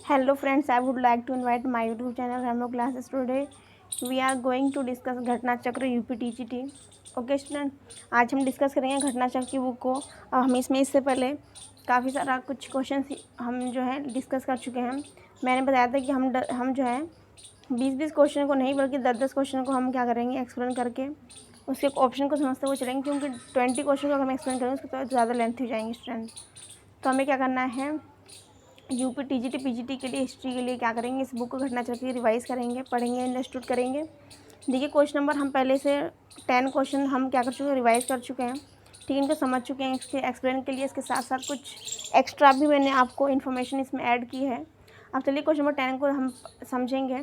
Hello friends, I would like to invite my YouTube channel Ramo Classes. Today we are going to discuss घटना चक्र UPTGT. Okay student, आज हम discuss करेंगे घटना चक्र की बुक को। अब हम इससे पहले काफ़ी सारा कुछ क्वेश्चन हम जो है डिस्कस कर चुके हैं। मैंने बताया था कि हम जो है 20-20 क्वेश्चन को नहीं बल्कि 10-10 क्वेश्चन को हम क्या करेंगे, एक्सप्लेन करके उसके ऑप्शन को समझते हुए चलेंगे, क्योंकि 20 क्वेश्चन को अगर हम एक्सप्लेन करेंगे उसके तो ज़्यादा लेंथ हो जाएंगे स्टूडेंट। तो हमें क्या करना है, UPTGT PGT के लिए, हिस्ट्री के लिए क्या करेंगे, इस बुक को घटना चक्र की रिवाइज करेंगे, पढ़ेंगे, अंडरस्टूड करेंगे। देखिए क्वेश्चन नंबर हम पहले से 10 क्वेश्चन हम क्या कर चुके हैं, रिवाइज कर चुके हैं, ठीक है, इनको समझ चुके हैं। इसके एक्सप्लेन के लिए इसके साथ साथ कुछ एक्स्ट्रा भी मैंने आपको इन्फॉर्मेशन इसमें ऐड की है। अब चलिए क्वेश्चन नंबर 10 को हम समझेंगे।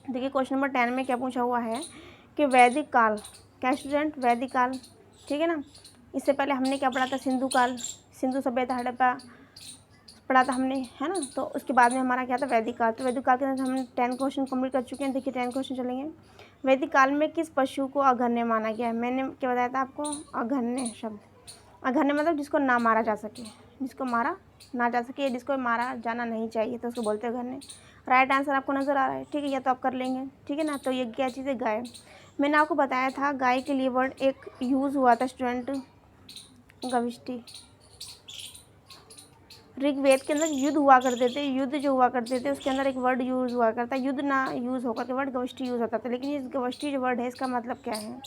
देखिए क्वेश्चन नंबर 10 में क्या पूछा हुआ है कि वैदिक काल, क्या स्टूडेंट, वैदिक काल, ठीक है ना। इससे पहले हमने क्या पढ़ा था, सिंधु काल, सिंधु सभ्यता, हड़प्पा पढ़ा था हमने, है ना। तो उसके बाद में हमारा क्या था, वैदिक काल। तो वैदिक काल के अंदर हम 10 क्वेश्चन कंप्लीट कर चुके हैं। देखिए 10 क्वेश्चन चलेंगे। वैदिक काल में किस पशु को अघन्य माना गया है? मैंने क्या बताया था आपको, अघन्य शब्द। अघन्य मतलब जिसको ना मारा जा सके, जिसको मारा ना जा सके, जिसको मारा जाना नहीं चाहिए, तो उसको बोलते हैं अघन्य। राइट आंसर आपको नज़र आ रहा है, ठीक है, या तो आप कर लेंगे, ठीक है ना। तो ये क्या चीज़ है, गाय। मैंने आपको बताया था गाय के लिए वर्ड एक यूज़ हुआ था स्टूडेंट, गविष्टि। ऋग्वेद के अंदर युद्ध हुआ करते थे, युद्ध जो हुआ करते थे उसके अंदर एक वर्ड यूज़ हुआ करता है, युद्ध ना यूज़ होकर के वर्ड गवष्टि यूज़ होता था। लेकिन ये गवष्टि जो वर्ड है इसका मतलब क्या है,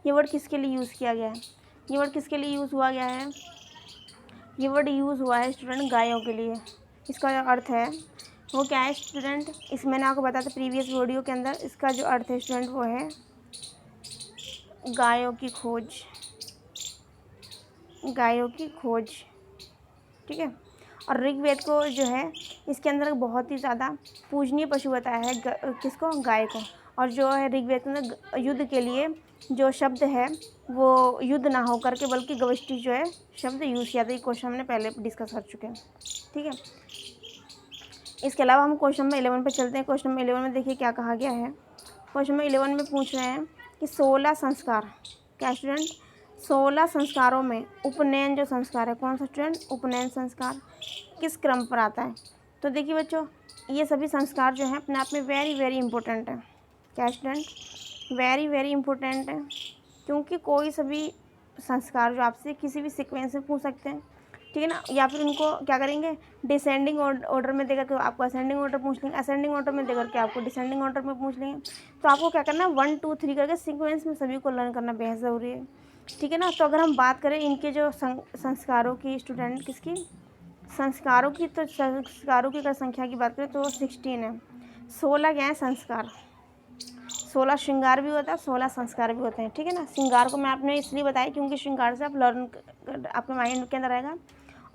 ये वर्ड किसके लिए यूज़ किया गया है, ये वर्ड किसके लिए यूज़ हुआ गया है, ये वर्ड यूज़ हुआ है स्टूडेंट गायों के लिए। इसका जो अर्थ है वो क्या है स्टूडेंट, इस मैंने आपको बताया था प्रीवियस वीडियो के अंदर, इसका जो अर्थ है स्टूडेंट वो है गायों की खोज, गायों की खोज, ठीक है। और ऋग्वेद को जो है इसके अंदर बहुत ही ज़्यादा पूजनीय पशु बताया है, किसको, गाय को। और जो है ऋग्वेद के अंदर युद्ध के लिए जो शब्द है वो युद्ध ना होकर के बल्कि गवष्टि जो है शब्द यूज़ किया था। ये क्वेश्चन हमने पहले डिस्कस कर चुके हैं, ठीक है। इसके अलावा हम क्वेश्चन नंबर 11 पे चलते हैं। क्वेश्चन नंबर 11 में देखिए क्या कहा गया है। क्वेश्चन नंबर 11 में पूछ रहे हैं कि 16 संस्कार, क्या स्टूडेंट, 16 संस्कारों में उपनयन जो संस्कार है, कौन सा स्टूडेंट, उपनयन संस्कार किस क्रम पर आता है। तो देखिए बच्चों, ये सभी संस्कार जो हैं अपने आप में वेरी वेरी इंपॉर्टेंट है, क्या स्टूडेंट, वेरी वेरी इंपॉर्टेंट है। क्योंकि कोई सभी संस्कार जो आपसे किसी भी सीक्वेंस में पूछ सकते हैं, ठीक है ना, या फिर उनको क्या करेंगे, डिसेंडिंग ऑर्डर में देकर के आपको असेंडिंग ऑर्डर पूछ लेंगे, असेंडिंग ऑर्डर में देकर के आपको डिसेंडिंग ऑर्डर में पूछ लेंगे। तो आपको क्या करना है, 1 2 3 करके सीक्वेंस में सभी को लर्न करना बेहद ज़रूरी है, ठीक है ना। तो अगर हम बात करें इनके जो संस्कारों की स्टूडेंट, किसकी, संस्कारों की, तो संस्कारों की अगर संख्या की बात करें तो 16 है। 16 क्या है संस्कार, 16 श्रृंगार भी होता है, 16 संस्कार भी होते हैं, ठीक है ना। श्रृंगार को मैं आपने इसलिए बताया क्योंकि श्रृंगार से आप लर्न आपके माइंड के अंदर रहेगा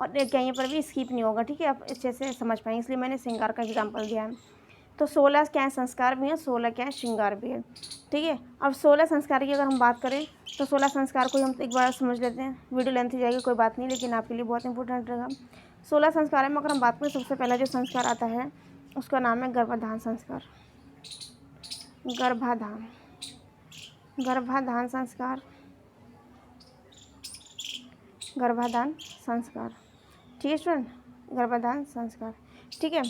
और कहीं पर भी स्किप नहीं होगा, ठीक है, आप अच्छे से समझ पाएंगे, इसलिए मैंने श्रृंगार का एग्जाम्पल दिया है। तो 16 क्या है संस्कार भी है, 16 क्या है श्रृंगार भी है, ठीक है। अब 16 संस्कार की अगर हम बात करें तो 16 संस्कार को हम एक बार समझ लेते हैं। वीडियो लेंथ हो जाएगी, कोई बात नहीं, लेकिन आपके लिए बहुत इंपॉर्टेंट रहेगा। 16 संस्कार में अगर हम बात करें, सबसे पहला जो संस्कार आता है उसका नाम है गर्भाधान संस्कार, गर्भाधान, गर्भाधान संस्कार, गर्भाधान संस्कार, ठीक है स्टूडेंट, गर्भाधान संस्कार, ठीक है।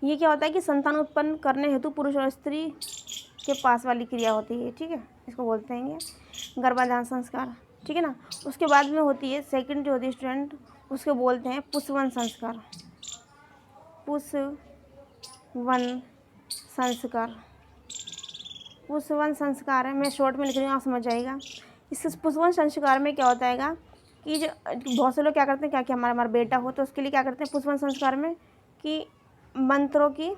ये क्या होता है कि संतान उत्पन्न करने हेतु पुरुष और स्त्री के पास वाली क्रिया होती है, ठीक है, इसको बोलते हैं ये गर्भाधान संस्कार, ठीक है ना। उसके बाद में होती है सेकंड जो होती है स्टूडेंट, उसको बोलते हैं पुष्पवन संस्कार, पुष्पवन संस्कार, पुष्पवन संस्कार है, मैं शॉर्ट में लिख रही हूँ, आप समझ जाएगा। इस पुष्पवन संस्कार में क्या होता है कि जो बहुत से लोग क्या करते हैं, क्या कि हमारा बेटा हो, तो उसके लिए क्या करते हैं पुष्पवन संस्कार में कि मंत्रों की,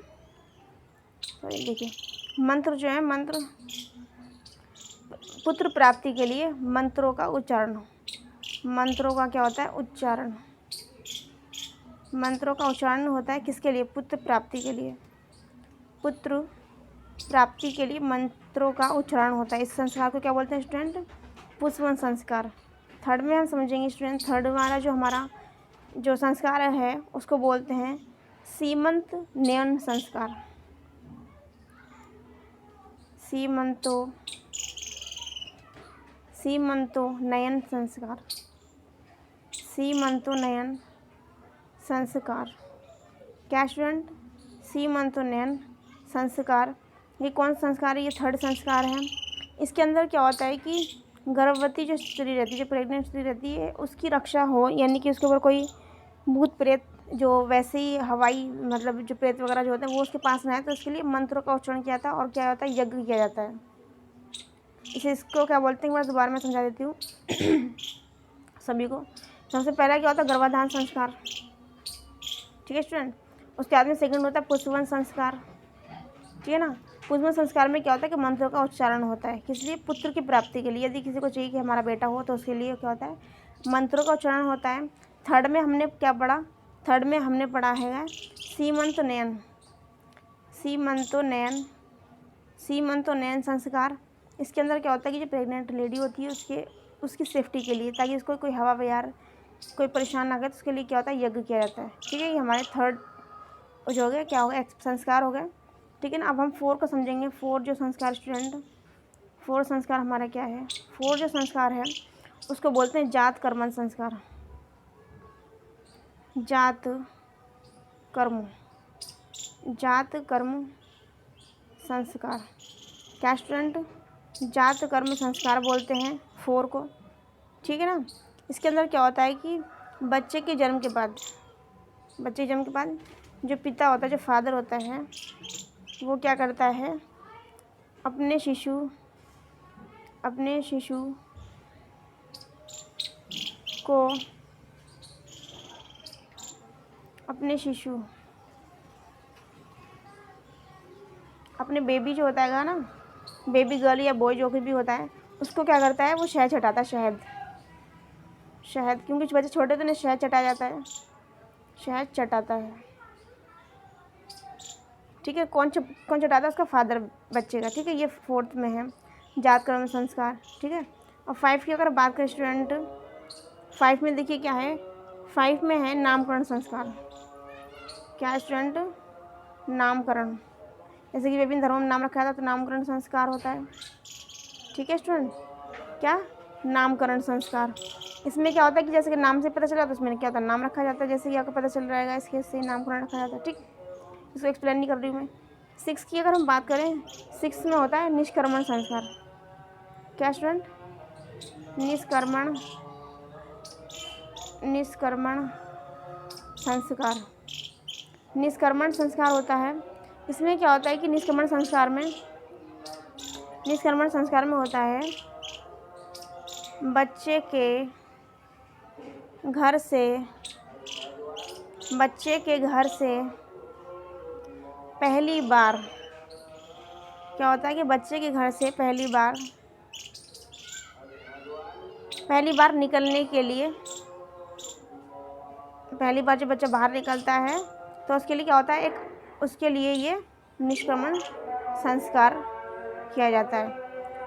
सॉरी देखिए मंत्र जो है, मंत्र पुत्र प्राप्ति के लिए मंत्रों का उच्चारण, मंत्रों का क्या होता है, उच्चारण, मंत्रों का उच्चारण होता है किसके लिए, पुत्र प्राप्ति के लिए, पुत्र प्राप्ति के लिए मंत्रों का उच्चारण होता है। इस संस्कार को क्या बोलते हैं स्टूडेंट, पुष्पवन संस्कार। थर्ड में हम समझेंगे स्टूडेंट, थर्ड वाला जो हमारा जो संस्कार है उसको बोलते हैं सीमंत नयन संस्कार, सीमंतो नयन संस्कार, सीमंतो नयन संस्कार, क्या स्टूडेंट? सीमंतोन्नयन संस्कार। ये कौन संस्कार है? ये थर्ड संस्कार है। इसके अंदर क्या होता है कि गर्भवती जो स्त्री रहती है, जो प्रेग्नेंट स्त्री रहती है, उसकी रक्षा हो, यानी कि उसके ऊपर कोई भूत प्रेत जो वैसे ही हवाई मतलब जो प्रेत वगैरह जो होते हैं वो उसके पास ना आए, तो उसके लिए मंत्रों का उच्चारण किया जाता है और क्या होता है, यज्ञ किया जाता है। इसको क्या बोलते हैं, एक बार दोबारा मैं समझा देती हूँ सभी को। सबसे पहला क्या होता है, गर्भाधान संस्कार, ठीक है स्टूडेंट। उसके बाद में सेकंड होता है पुष्पवन संस्कार, ठीक है ना। पुष्पवन संस्कार में क्या होता है कि मंत्रों का उच्चारण होता है, किस लिए? पुत्र की प्राप्ति के लिए। यदि किसी को चाहिए कि हमारा बेटा हो तो उसके लिए क्या होता है, मंत्रों का उच्चारण होता है। थर्ड में हमने क्या पढ़ा? थर्ड में हमने पढ़ा है सीमंतोन्नयन, सीमंतोन्नयन, सीमंतोन्नयन संस्कार। इसके अंदर क्या होता है कि जो प्रेग्नेंट लेडी होती है उसकी सेफ्टी के लिए, ताकि उसको कोई हवा बयार कोई परेशान ना करे, तो उसके लिए क्या होता है, यज्ञ किया जाता है, ठीक है। ये हमारे थर्ड जो हो गया, क्या हो गया, संस्कार हो गए, ठीक है ना। अब हम 4 को समझेंगे। 4 जो संस्कार स्टूडेंट, 4 संस्कार हमारा क्या है? 4 जो संस्कार है उसको बोलते हैं जात कर्मण संस्कार, जात कर्म, जात कर्म संस्कार। क्या स्टूडेंट? जात कर्म संस्कार बोलते हैं 4 को, ठीक है ना। इसके अंदर क्या होता है कि बच्चे के जन्म के बाद, बच्चे के जन्म के बाद जो पिता होता है, जो फादर होता है, वो क्या करता है, अपने शिशु को, अपने बेबी जो होता है ना, बेबी गर्ल या बॉय जो भी होता है, उसको क्या करता है, वो शहद चटाता है, शहद, क्योंकि बच्चे छोटे तो नहीं, शहद चटाया जाता है, शहद चटाता है, ठीक है। कौन चटाता है? उसका फादर बच्चे का, ठीक है। ये 4th में है जात कर्म संस्कार, ठीक है। और 5 की अगर बात करें स्टूडेंट, 5 में देखिए क्या है, 5 में है नामकरण संस्कार। क्या है स्टूडेंट? नामकरण। जैसे कि विभिन्न धर्मों में नाम रखा था तो नामकरण संस्कार होता है, ठीक है स्टूडेंट। क्या? नामकरण संस्कार। इसमें क्या होता है कि जैसे कि नाम से पता चला तो उसमें क्या होता है, नाम रखा जाता है, जैसे कि आपको पता चल रहेगा इसके से नामकरण रखा जाता है, ठीक। इसको एक्सप्लेन नहीं कर रही हूँ मैं। 6 की अगर हम बात करें, 6 में होता है निष्क्रमण संस्कार। क्या स्टूडेंट? निष्क्रमण संस्कार, निष्क्रमण संस्कार होता है। इसमें क्या होता है कि निष्क्रमण संस्कार में होता है बच्चे के घर से पहली बार, क्या होता है कि बच्चे के घर से पहली बार निकलने के लिए, पहली बार जब बच्चा बाहर निकलता है तो उसके लिए क्या होता है, उसके लिए ये निष्क्रमण संस्कार किया जाता है।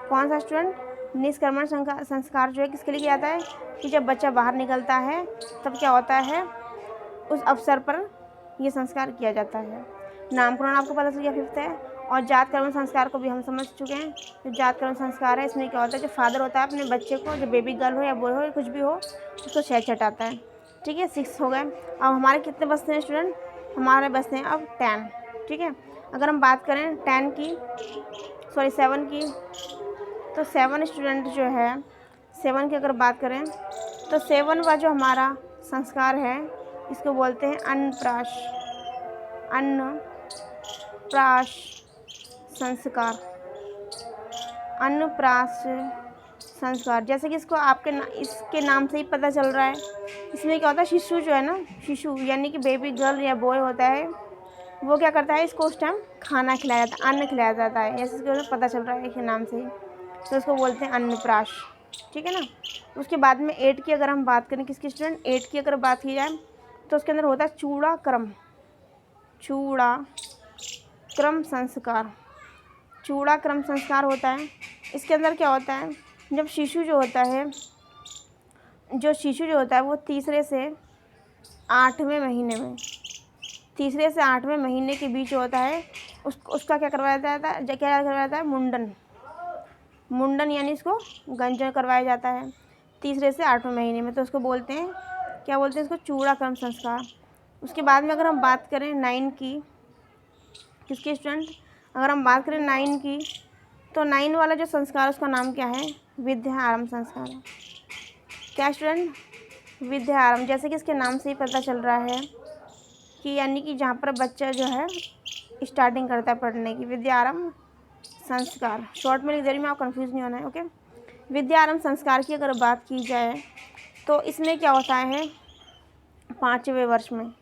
कौन सा स्टूडेंट? निष्क्रमण संस्कार जो है किसके लिए किया जाता है, कि जब बच्चा बाहर निकलता है तब क्या होता है, उस अवसर पर यह संस्कार किया जाता है। नामकरण आपको पता चल गया 5th है। और जात कर्म संस्कार को भी हम समझ चुके हैं। जो जात कर्म संस्कार है, इसमें क्या होता है, जो फादर होता है अपने बच्चे को, जो बेबी गर्ल हो या बॉय हो, कुछ भी हो, उसको शहद चटाता है, ठीक है। 6 हो गए। अब हमारे कितने बचते हैं स्टूडेंट? हमारे बचते हैं अब 10, ठीक है। अगर हम बात करें 7 की, तो 7 स्टूडेंट जो है, 7 की अगर बात करें तो 7 का जो हमारा संस्कार है इसको बोलते हैं अन्नप्राश संस्कार, अन्नप्राश संस्कार। जैसे कि इसको इसके नाम से ही पता चल रहा है, इसमें क्या होता है, शिशु जो है ना, शिशु यानी कि बेबी गर्ल या बॉय होता है, वो क्या करता है, इसको उस टाइम खाना खिलाया जाता है, अन्न खिलाया जाता है, ऐसे इसको पता चल रहा है इसके नाम से ही, तो इसको बोलते हैं अन्नप्राश, ठीक है ना। उसके बाद में 8 की अगर हम बात करें, किसकी स्टूडेंट? 8 की अगर बात की जाए तो उसके अंदर होता है चूड़ाक्रम संस्कार, चूड़ाक्रम संस्कार होता है। इसके अंदर क्या होता है, जब शिशु जो होता है वो तीसरे से 8वें महीने के बीच होता है, उसका क्या करवाया जाता है, मुंडन यानी इसको गंजन करवाया जाता है 3 से 8वें महीने में, तो उसको बोलते हैं, क्या बोलते हैं इसको? चूड़ाक्रम संस्कार। उसके बाद में अगर हम बात करें 9 की, किसके स्टूडेंट, अगर हम बात करें 9 की, तो 9 वाला जो संस्कार उसका नाम क्या है, विद्या आरंभ संस्कार है। क्या स्टूडेंट, विद्या आरंभ। जैसे कि इसके नाम से ही पता चल रहा है कि यानी कि जहाँ पर बच्चा जो है स्टार्टिंग करता है पढ़ने की, विद्या आरंभ संस्कार। शॉर्ट में लिख दे रही हूँ, आप कंफ्यूज नहीं होना है, ओके। विद्या आरंभ संस्कार की अगर बात की जाए तो इसमें क्या होता है, 5वें वर्ष में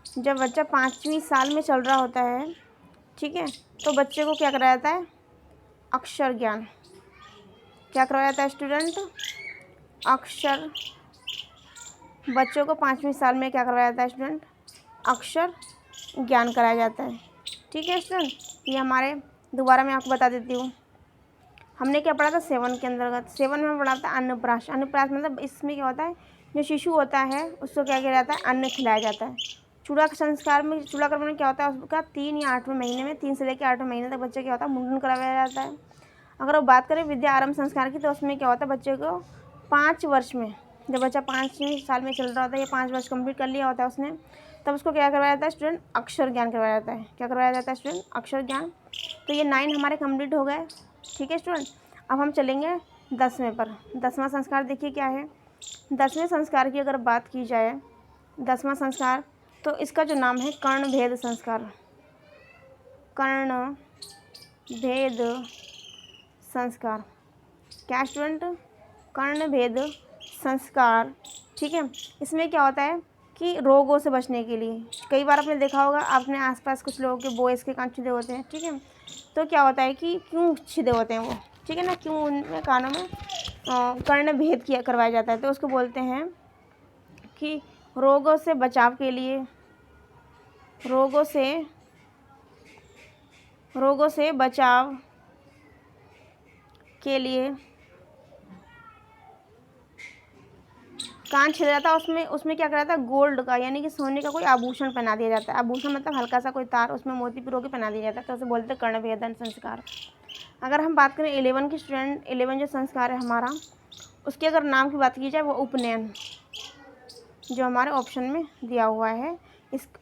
जब बच्चा 5वीं साल में चल रहा होता है, ठीक है, तो बच्चे को क्या कराया जाता है, अक्षर ज्ञान। क्या करवाया जाता है स्टूडेंट, अक्षर। बच्चों को 5वीं साल में क्या करवाया जाता है स्टूडेंट, अक्षर ज्ञान कराया जाता है। ठीक है स्टूडेंट, ये हमारे, दोबारा मैं आपको बता देती हूँ, हमने क्या पढ़ा था 7 के अंतर्गत। 7 में पढ़ा था अन्नप्राशन। अन्नप्राशन मतलब इसमें क्या होता है, जो शिशु होता है उसको क्या किया जाता है, अन्न खिलाया जाता है। चूड़ा संस्कार में, चूड़ाकरण में क्या होता है, उसका 3 या 8वें महीने में, 3 से लेकर 8वें महीने तक बच्चे क्या होता है, मुंडन करवाया जाता है। अगर वो बात करें विद्या आरंभ संस्कार की, तो उसमें क्या होता है, बच्चे को 5 वर्ष में, जब बच्चा 5वीं साल में चल रहा होता है या 5 वर्ष कंप्लीट कर लिया होता है उसने, तब उसको क्या करवाया जाता है स्टूडेंट, अक्षर ज्ञान करवाया जाता है। क्या करवाया जाता है स्टूडेंट, अक्षर ज्ञान। तो ये 9 हमारे कंप्लीट हो गए। ठीक है स्टूडेंट, अब हम चलेंगे 10वें पर। 10वां संस्कार देखिए क्या है। 10वें संस्कार की अगर बात की जाए, 10वां संस्कार, तो इसका जो नाम है कर्ण भेद संस्कार। कर्ण भेद संस्कार। क्या स्टूडेंट, कर्ण भेद संस्कार। ठीक है, इसमें क्या होता है कि रोगों से बचने के लिए, कई बार आपने देखा होगा, आपने आसपास कुछ लोगों के बॉयज़ के कान छिदे होते हैं, ठीक है, तो क्या होता है कि क्यों छिदे होते हैं वो, ठीक है ना, क्यों उनमें कानों में कर्ण भेद किया करवाया जाता है, तो उसको बोलते हैं कि रोगों से बचाव के लिए, रोगों से बचाव के लिए कान छिदा जाता है। उसमें क्या करा जाता है, गोल्ड का यानी कि सोने का कोई आभूषण पहना दिया जाता है। आभूषण मतलब हल्का सा कोई तार, उसमें मोती पिरो के पहना दिया जाता है, तो उसे बोलते हैं कर्णभेदन संस्कार। अगर हम बात करें 11 की स्टूडेंट, 11 जो संस्कार है हमारा, उसके अगर नाम की बात की जाए, वो उपनयन, जो हमारे ऑप्शन में दिया हुआ है।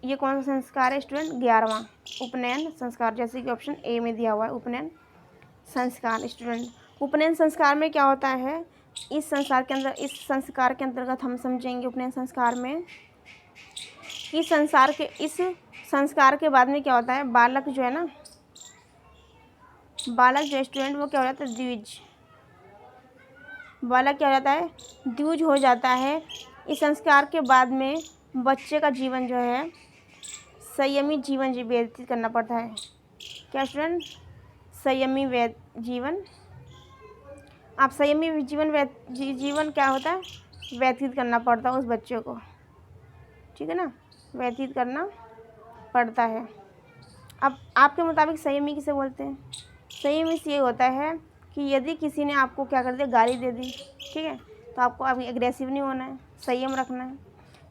ये कौन सा संस्कार है स्टूडेंट, 11वां उपनयन संस्कार, जैसे कि ऑप्शन ए में दिया हुआ है उपनयन संस्कार। स्टूडेंट, उपनयन संस्कार में क्या होता है, इस संस्कार के अंतर्गत हम समझेंगे उपनयन संस्कार में कि इस संस्कार के बाद में क्या होता है, बालक जो है ना, बालक जो स्टूडेंट, वो क्या हो जाता है, द्विज। बालक क्या हो जाता है, द्विज हो जाता है। इस संस्कार के बाद में बच्चे का जीवन जो है संयमी जीवन व्यतीत करना पड़ता है। क्या स्टूडेंट, संयमी जीवन, आप संयमी जीवन क्या होता है, व्यतीत करना पड़ता है उस बच्चे को, ठीक है ना, व्यतीत करना पड़ता है। अब आपके मुताबिक संयमी किसे बोलते हैं, संयमी से ये होता है कि यदि किसी ने आपको क्या कर दिया, गाली दे दी, ठीक है, तो आपको अभी एग्रेसिव नहीं होना है, संयम रखना है,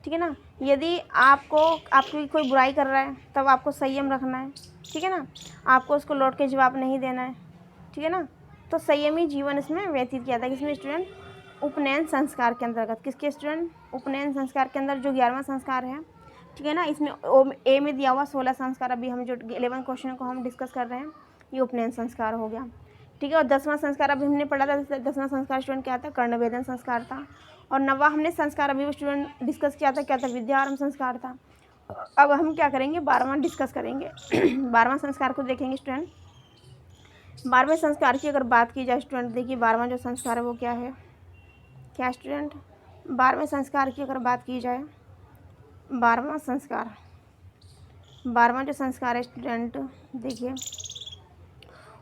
ठीक है ना। यदि आपकी कोई बुराई कर रहा है, तब आपको संयम रखना है, ठीक है ना, आपको उसको लौट के जवाब नहीं देना है, ठीक है ना। तो संयमी जीवन इसमें व्यतीत किया था, किसमें स्टूडेंट, उपनयन संस्कार के अंतर्गत। किसके स्टूडेंट, उपनयन संस्कार के अंदर जो 11वां संस्कार है, ठीक है ना, इसमें ए में दिया हुआ 16 संस्कार, अभी हम जो 11 क्वेश्चन को हम डिस्कस कर रहे हैं, ये उपनयन संस्कार हो गया, ठीक है। और 10वां संस्कार अभी हमने पढ़ा था, 10वां संस्कार स्टूडेंट क्या था, कर्णभेदन संस्कार था। और 9वां हमने संस्कार अभी स्टूडेंट डिस्कस किया था, क्या था, विद्या आरंभ संस्कार था। अब हम क्या करेंगे, 12वां डिस्कस करेंगे। 12वां संस्कार को देखेंगे स्टूडेंट। 12वें संस्कार की अगर बात की जाए स्टूडेंट, देखिए 12वां जो संस्कार है वो क्या है, क्या स्टूडेंट, 12वें संस्कार की अगर बात की जाए, 12वां संस्कार, 12वां जो संस्कार है स्टूडेंट, देखिए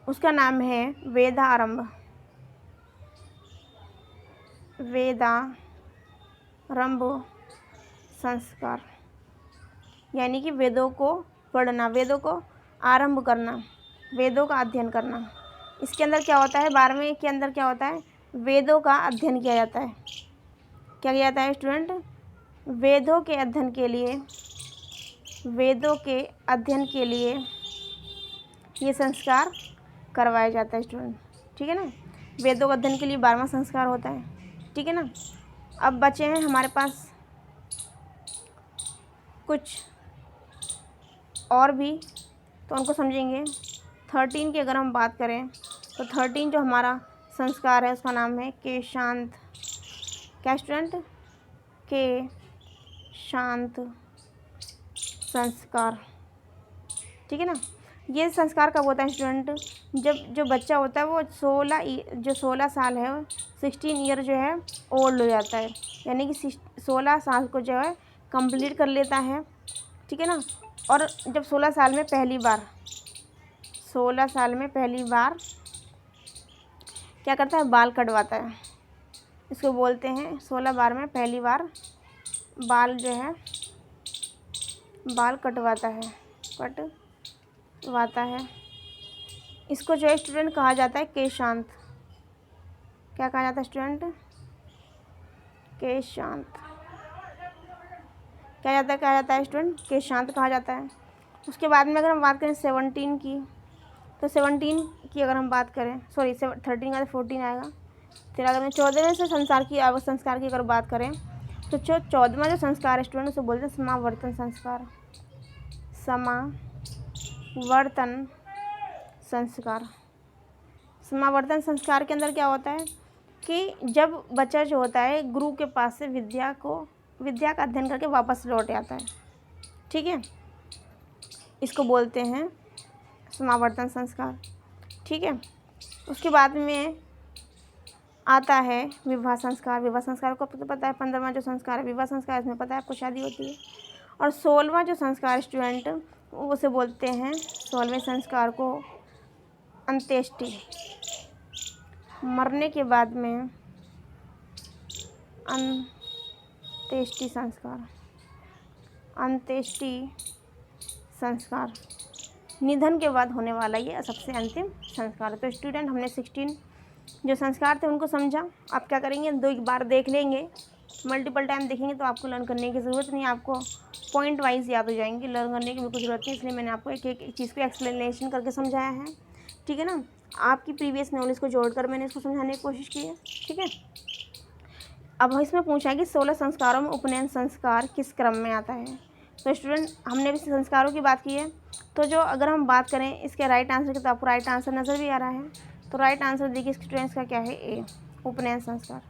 उसका नाम है वेदारंभ। वेदारंभ संस्कार, यानी कि वेदों को पढ़ना, वेदों को आरंभ करना, वेदों का अध्ययन करना। इसके अंदर क्या होता है, 12वें के अंदर क्या होता है, वेदों का अध्ययन किया जाता है। क्या किया जाता है स्टूडेंट, वेदों के अध्ययन के लिए, वेदों के अध्ययन के लिए ये संस्कार करवाया जाता है स्टूडेंट, ठीक है ना। वेदों के अध्ययन के लिए 12वां संस्कार होता है, ठीक है ना। अब बचे हैं हमारे पास कुछ और भी, तो उनको समझेंगे। 13 की अगर हम बात करें तो 13 जो हमारा संस्कार है उसका नाम है के शांत। क्या स्टूडेंट? के शांत संस्कार, ठीक है ना। ये संस्कार कब होता है स्टूडेंट? जब जो बच्चा होता है वो 16 साल है, 16 ईयर जो है ओल्ड हो जाता है, यानी कि 16 साल को जो है कंप्लीट कर लेता है, ठीक है ना। और जब 16 साल में पहली बार क्या करता है? बाल कटवाता है। इसको बोलते हैं 16 बार में पहली बार बाल जो है बाल कटवाता है। इसको जो है स्टूडेंट कहा जाता है के शांत। क्या कहा जाता है स्टूडेंट? के शांत। कहा जाता है स्टूडेंट? के शांत कहा जाता है। उसके बाद में अगर हम बात करें 17 की, तो 17 की अगर हम बात करें, 13 का तो 14 आएगा। फिर अगर मैं 14वें से संस्कार की अगर बात करें तो 14वां जो संस्कार है स्टूडेंट उसे बोलते हैं समावर्तन संस्कार। समावर्तन संस्कार के अंदर क्या होता है कि जब बच्चा जो होता है गुरु के पास से विद्या का अध्ययन करके वापस लौट आता है, ठीक है, इसको बोलते हैं समावर्तन संस्कार, ठीक है। उसके बाद में आता है विवाह संस्कार। विवाह संस्कार को तो पता है, 15वां जो संस्कार है विवाह संस्कार, इसमें पता है आपको शादी होती है। और 16वां जो संस्कार स्टूडेंट उसे बोलते हैं, 16वें संस्कार को अंत्येष्टि। मरने के बाद में अंत्येष्टि संस्कार, निधन के बाद होने वाला ये सबसे अंतिम संस्कार है। तो स्टूडेंट हमने 16 जो संस्कार थे उनको समझा। आप क्या करेंगे? 2 बार देख लेंगे, मल्टीपल टाइम देखेंगे तो आपको लर्न करने की ज़रूरत नहीं, आपको पॉइंट वाइज याद हो जाएंगे। लर्न करने की बिल्कुल ज़रूरत नहीं, इसलिए मैंने आपको एक चीज़ को एक्सप्लेनेशन करके समझाया है, ठीक है ना। आपकी प्रीवियस नॉलेज को जोड़कर मैंने इसको समझाने की कोशिश की है, ठीक है। अब इसमें पूछा है कि 16 संस्कारों में उपनयन संस्कार किस क्रम में आता है। तो स्टूडेंट हमने भी संस्कारों की बात की है, तो जो अगर हम बात करें इसके राइट आंसर की, तो आपको राइट आंसर नज़र भी आ रहा है। तो राइट आंसर देखिए स्टूडेंट्स का क्या है? ए, उपनयन संस्कार,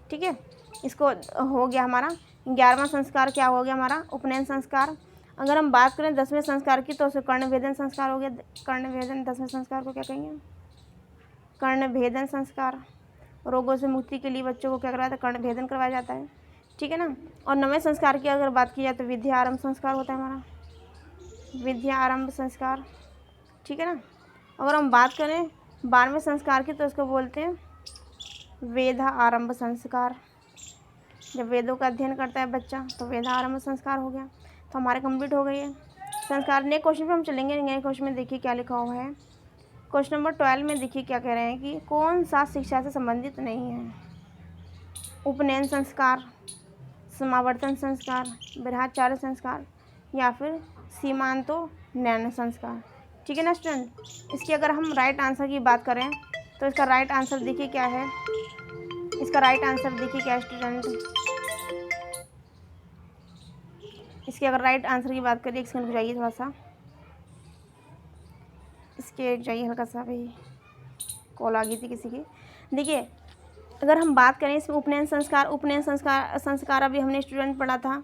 ठीक है। इसको हो गया हमारा 11वां संस्कार। क्या हो गया हमारा? उपनयन संस्कार। अगर हम बात करें 10वें संस्कार की, तो उसे कर्णभेदन संस्कार हो गया। कर्णभेदन 10वें संस्कार को क्या कहेंगे? कर्णभेदन संस्कार। रोगों से मुक्ति के लिए बच्चों को क्या करवाया था? कर्णभेदन करवाया जाता है, ठीक है ना। और 9वें संस्कार की अगर बात की जाए तो विद्या आरंभ संस्कार होता है हमारा, विद्या आरंभ संस्कार, ठीक है ना। अगर हम बात करें 12वें संस्कार की, तो उसको बोलते हैं वेदा आरंभ संस्कार। जब वेदों का अध्ययन करता है बच्चा तो वेदा आरंभ संस्कार हो गया। तो हमारे कंप्लीट हो गई है संस्कार। नए क्वेश्चन पे हम चलेंगे। नए क्वेश्चन में देखिए क्या लिखा हुआ है। क्वेश्चन नंबर 12 में देखिए क्या कह रहे हैं कि कौन सा शिक्षा से संबंधित नहीं है? उपनयन संस्कार, समावर्तन संस्कार, बृहचार्य संस्कार या फिर सीमांतोन्नयन संस्कार, ठीक है ना स्टूडेंट। इसकी अगर हम राइट आंसर की बात करें तो इसका राइट आंसर देखिए क्या है। इसका राइट आंसर देखिए क्या है स्टूडेंट। इसके अगर राइट आंसर की बात करें, एक सेकंड जाइए थोड़ा सा, इसके जाइए हल्का सा, भाई कॉल आ गई थी किसी की। देखिए अगर हम बात करें इसमें उपनयन संस्कार अभी हमने स्टूडेंट पढ़ा था,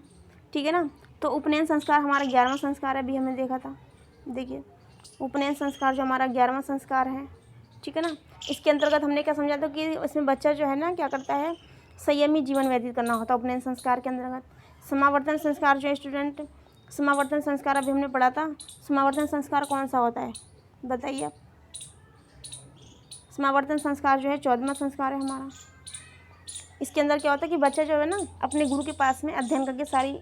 ठीक है ना। तो उपनयन संस्कार हमारा 11वां संस्कार है, अभी हमने देखा था। देखिए उपनयन संस्कार जो हमारा 11वां संस्कार है, ठीक है ना। इसके अंतर्गत हमने क्या समझा था कि इसमें बच्चा जो है ना क्या करता है? संयमी जीवन व्यतीत करना होता है उपनयन संस्कार के अंतर्गत। समावर्तन संस्कार जो है स्टूडेंट, समावर्तन संस्कार अभी हमने पढ़ा था। समावर्तन संस्कार कौन सा होता है बताइए आप? समावर्तन संस्कार जो है 14वां संस्कार है हमारा। इसके अंदर क्या होता है कि बच्चा जो है ना अपने गुरु के पास में अध्ययन करके सारी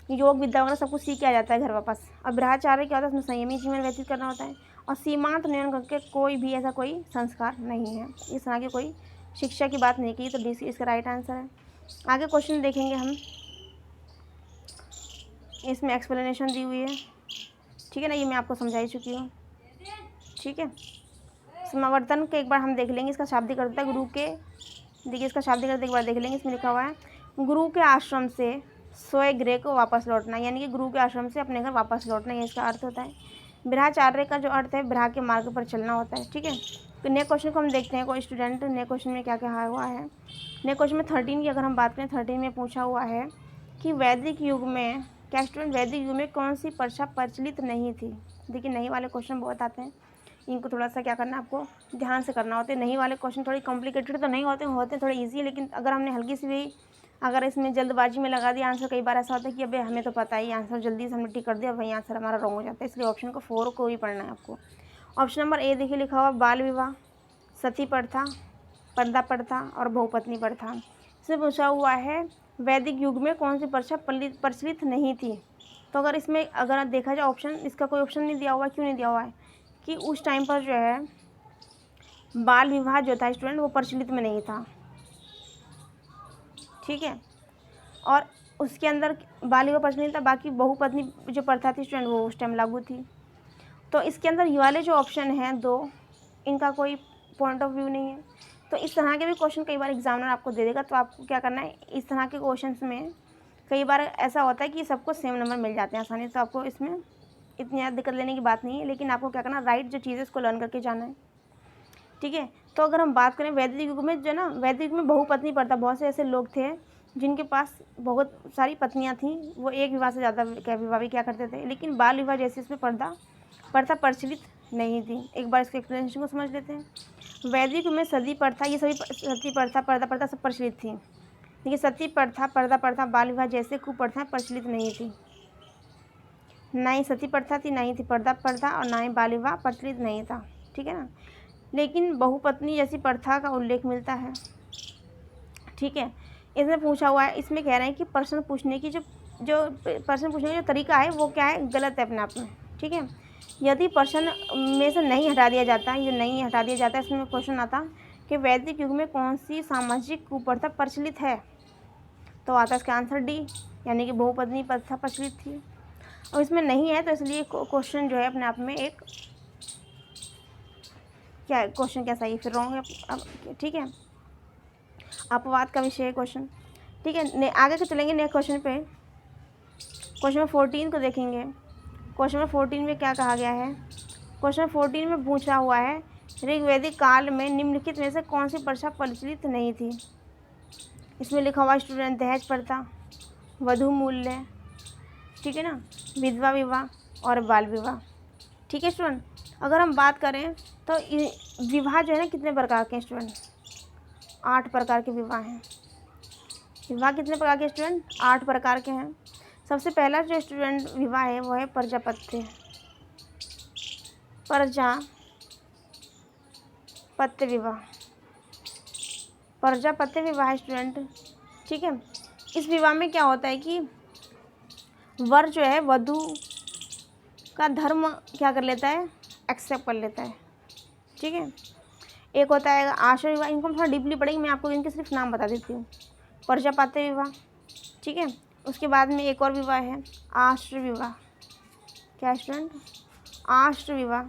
योग विद्या वगैरह सब कुछ सीख के आ जाता है घर वापस। और ब्रह्मचार्य क्या होता है? उसमें संयमी जीवन व्यतीत करना होता है। और सीमांत नियम करके कोई भी ऐसा कोई संस्कार नहीं है। इस आगे कोई शिक्षा की बात नहीं की, तो डी सी इसका राइट आंसर है। आगे क्वेश्चन देखेंगे हम, इसमें एक्सप्लेनेशन दी हुई है, ठीक है ना। ये मैं आपको समझा ही चुकी हूँ, ठीक है। समावर्तन के एक बार हम देख लेंगे। इसका शाब्दिक अर्थ है गुरु के, देखिए इसका शाब्दिक अर्थ एक बार देख लेंगे। इसमें लिखा हुआ है गुरु के आश्रम से सोए गृह को वापस लौटना, यानी कि गुरु के आश्रम से अपने घर वापस लौटना, ये इसका अर्थ होता है। ब्रह्मचार्य का जो अर्थ है ब्रह्म के मार्ग पर चलना होता है, ठीक है। तो नए क्वेश्चन को हम देखते हैं, कोई स्टूडेंट नए क्वेश्चन में क्या क्या हुआ है। नए क्वेश्चन में 13 की अगर हम बात करें, 13 में पूछा हुआ है कि वैदिक युग में, क्या स्टूडेंट, वैदिक युग में कौन सी परीक्षा प्रचलित नहीं थी। देखिए नहीं वाले क्वेश्चन बहुत आते हैं, इनको थोड़ा सा क्या करना है, आपको ध्यान से करना होता है। नहीं वाले क्वेश्चन थोड़ी कॉम्प्लिकेटेड तो नहीं होते थोड़े ईजी, लेकिन अगर हमने हल्की सी भी अगर इसमें जल्दबाजी में लगा दिया आंसर, कई बार ऐसा होता है कि अबे हमें तो पता ही आंसर, जल्दी से हमने टिक कर दिया, वही आंसर हमारा रॉन्ग हो जाता है। इसलिए ऑप्शन को 4 को ही पढ़ना है आपको। ऑप्शन नंबर ए देखिए लिखा हुआ बाल विवाह, सती प्रथा, पर्दा प्रथा और बहुपत्नी प्रथा। इसमें पूछा हुआ है वैदिक युग में कौन सी प्रथा प्रचलित नहीं थी। तो अगर इसमें अगर देखा जाए ऑप्शन, इसका कोई ऑप्शन नहीं दिया हुआ है। क्यों नहीं दिया हुआ है कि उस टाइम पर जो है बाल विवाह जो था स्टूडेंट वो प्रचलित में नहीं था, ठीक है। और उसके अंदर बाल विवाह प्रचलित था, बाकी बहुपत्नी जो प्रथा थी स्टूडेंट वो उस टाइम लागू थी। तो इसके अंदर ये वाले जो ऑप्शन हैं दो, इनका कोई पॉइंट ऑफ व्यू नहीं है। तो इस तरह के भी क्वेश्चन कई बार एग्जामिनर आपको दे देगा, तो आपको क्या करना है, इस तरह के क्वेश्चंस में कई बार ऐसा होता है कि सबको सेम नंबर मिल जाते हैं आसानी से, तो आपको इसमें इतनी ज़्यादा दिक्कत लेने की बात नहीं है। लेकिन आपको क्या करना, राइट जो चीज़ है उसको लर्न करके जाना है, ठीक है। तो अगर हम बात करें वैदिक युग में, जो ना वैदिक युग में बहुपत्नी प्रथा, बहुत से ऐसे लोग थे जिनके पास बहुत सारी पत्नियां थीं, वो एक विवाह से ज़्यादा विवाह भी क्या करते थे। लेकिन बाल विवाह जैसे इसमें प्रथा प्रचलित नहीं थी। एक बार इसके एक्सप्लेनेशन को समझ लेते हैं। वैदिक में सती प्रथा, ये सभी सती प्रथा, पर्दा प्रथा सब प्रचलित थी। लेकिन सती प्रथा, पर्दा प्रथा, बाल विवाह जैसे कुप्रथाएं प्रचलित नहीं थी। ना ही सती प्रथा थी, ना ही थी पर्दा प्रथा, और ना ही बाल विवाह प्रचलित नहीं था, ठीक है ना। लेकिन बहुपत्नी जैसी प्रथा का उल्लेख मिलता है, ठीक है। इसमें पूछा हुआ है, इसमें कह रहे हैं कि प्रश्न पूछने की जो प्रश्न पूछने का जो तरीका है वो क्या है, गलत है अपने आप में, ठीक है। यदि प्रश्न में से नहीं हटा दिया जाता, ये नहीं हटा दिया जाता, इसमें क्वेश्चन आता कि वैदिक युग में कौन सी सामाजिक कुप्रथा प्रचलित है, तो आता इसका आंसर डी, यानी कि बहुपत्नी प्रथा प्रचलित थी। और इसमें नहीं है, तो इसलिए क्वेश्चन जो है अपने आप में एक क्या है, क्वेश्चन क्या सही फिर रॉन्ग है अब, ठीक है। अपवाद का विषय है क्वेश्चन, ठीक है। आगे के चलेंगे नेक्स्ट क्वेश्चन पे। क्वेश्चन नंबर 14 को देखेंगे। क्वेश्चन नंबर 14 में क्या कहा गया है। क्वेश्चन नंबर 14 में पूछा हुआ है ऋग्वैदिक काल में निम्नलिखित में से कौन सी प्रथा प्रचलित नहीं थी। इसमें लिखा हुआ स्टूडेंट दहेज प्रथा, वधू मूल्य, ठीक है ना, विधवा विवाह और बाल विवाह, ठीक है स्टूडेंट। अगर हम बात करें तो विवाह जो है ना कितने प्रकार के हैं स्टूडेंट, 8 प्रकार के विवाह हैं। विवाह कितने प्रकार के स्टूडेंट, 8 प्रकार के हैं। सबसे पहला जो स्टूडेंट विवाह है वो है प्रजापत्य विवाह। प्रजापत्य विवाह स्टूडेंट, ठीक है। इस विवाह में क्या होता है कि वर जो है वधू का धर्म क्या कर लेता है, एक्सेप्ट कर लेता है, ठीक है। एक होता है आश्रय विवाह, इनको थोड़ा डीपली पढ़ेंगे, मैं आपको इनके सिर्फ नाम बता देती हूँ। प्रजापत्य विवाह, ठीक है। उसके बाद में एक और विवाह है आश्रय विवाह। क्या स्टूडेंट, आश्रय विवाह।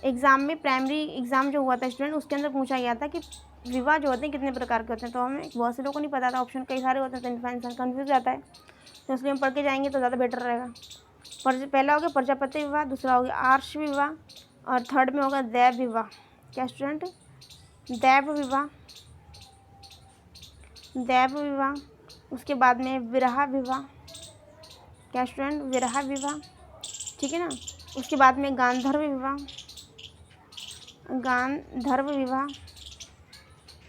एग्ज़ाम में प्राइमरी एग्ज़ाम जो हुआ था स्टूडेंट, उसके अंदर पूछा गया था कि विवाह जो होते हैं कितने प्रकार के होते हैं। तो हमें बहुत से लोगों को नहीं पता था, ऑप्शन कई सारे होते हैं, तो इंसान कन्फ्यूज जाता है, तो इसलिए हम पढ़ के जाएंगे तो ज़्यादा बेटर रहेगा। पहला हो गया प्रजापत्य विवाह, दूसरा हो गया आश्रय विवाह, और थर्ड में होगा दैव विवाह। क्या स्टूडेंट, दैव विवाह, दैव विवाह। उसके बाद में विरह विवाह। क्या स्टूडेंट, विरह विवाह, ठीक है ना। उसके बाद में गांधर्व विवाह, गांधर्व विवाह,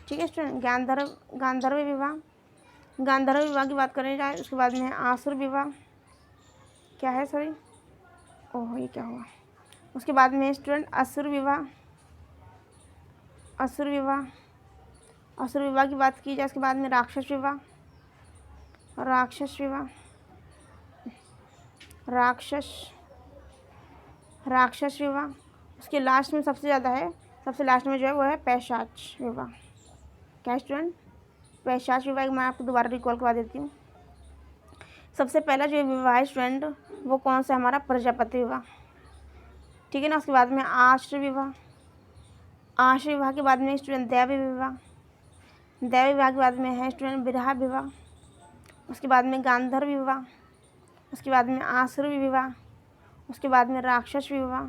ठीक है स्टूडेंट, गांधर्व विवाह। गांधर्व विवाह की बात करें जाए, उसके बाद में है आसुर विवाह। क्या है, सॉरी, ओह ये क्या हुआ। उसके बाद में स्टूडेंट असुर विवाह, असुर विवाह। असुर विवाह की बात की जाए, उसके बाद में राक्षस विवाह, राक्षस विवाह, राक्षस विवाह। उसके लास्ट में सबसे ज़्यादा है, सबसे लास्ट में जो है वो है पैशाच विवाह। क्या स्टूडेंट, पैशाच विवाह। मैं आपको दोबारा रिकॉल करवा देती हूँ। सबसे पहला जो विवाह है स्टूडेंट वो कौन सा, हमारा प्रजापति विवाह, ठीक है ना। उसके बाद में आश्रय विवाह, आश्रय विवाह के बाद में स्टूडेंट दैव विवाह, दैव विवाह के बाद में है स्टूडेंट विरह विवाह। उसके बाद में गांधर्व विवाह, उसके बाद में आसुर विवाह, उसके बाद में राक्षस विवाह,